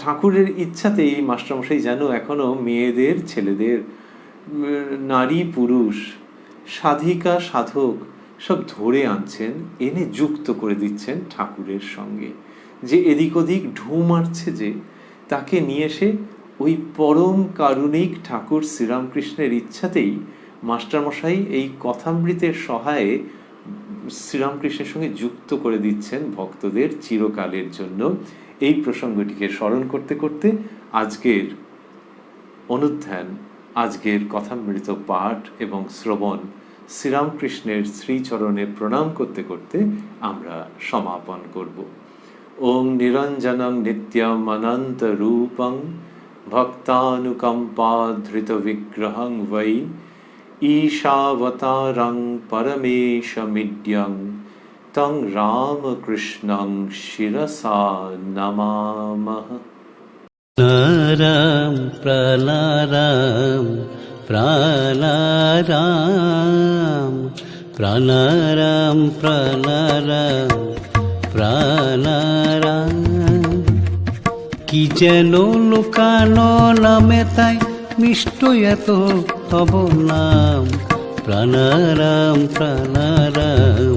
ঠাকুরের ইচ্ছাতে এই মাস্টারমশাই যেন এখনো মেয়েদের, ছেলেদের, নারী পুরুষ, সাধিকা সাধক সব ধরে আনছেন, এনে যুক্ত করে দিচ্ছেন ঠাকুরের সঙ্গে। যে এদিক ওদিক ঢু মারছে, যে তাকে নিয়ে এসে ওই পরম কারুণিক ঠাকুর শ্রীরামকৃষ্ণের ইচ্ছাতেই মাস্টারমশাই এই কথামৃতের সহায়ে শ্রীরামকৃষ্ণের সঙ্গে যুক্ত করে দিচ্ছেন ভক্তদের চিরকালের জন্য। এই প্রসঙ্গটিকে স্মরণ করতে করতে আজকের অনুধ্যান, আজকের কথামৃত পাঠ এবং শ্রবণ শ্রীরামকৃষ্ণের শ্রীচরণে প্রণাম করতে করতে আমরা সমাপন করব। ওং নিরঞ্জনং নিত্যম অনন্ত রূপং ভক্তানুকম্পাধৃত বিগ্রহং বৈ ঈশাবতারং পরমেশমিড্যং তং রামকৃষ্ণং শিরসা নমামঃ। প্রালারাম প্রালারাম প্রালারাম প্রালারাম প্রালারাম প্রালারাম, কি যেন লোকানো নামে তাই মিষ্ট এত তব নাম। প্রালারাম প্রালারাম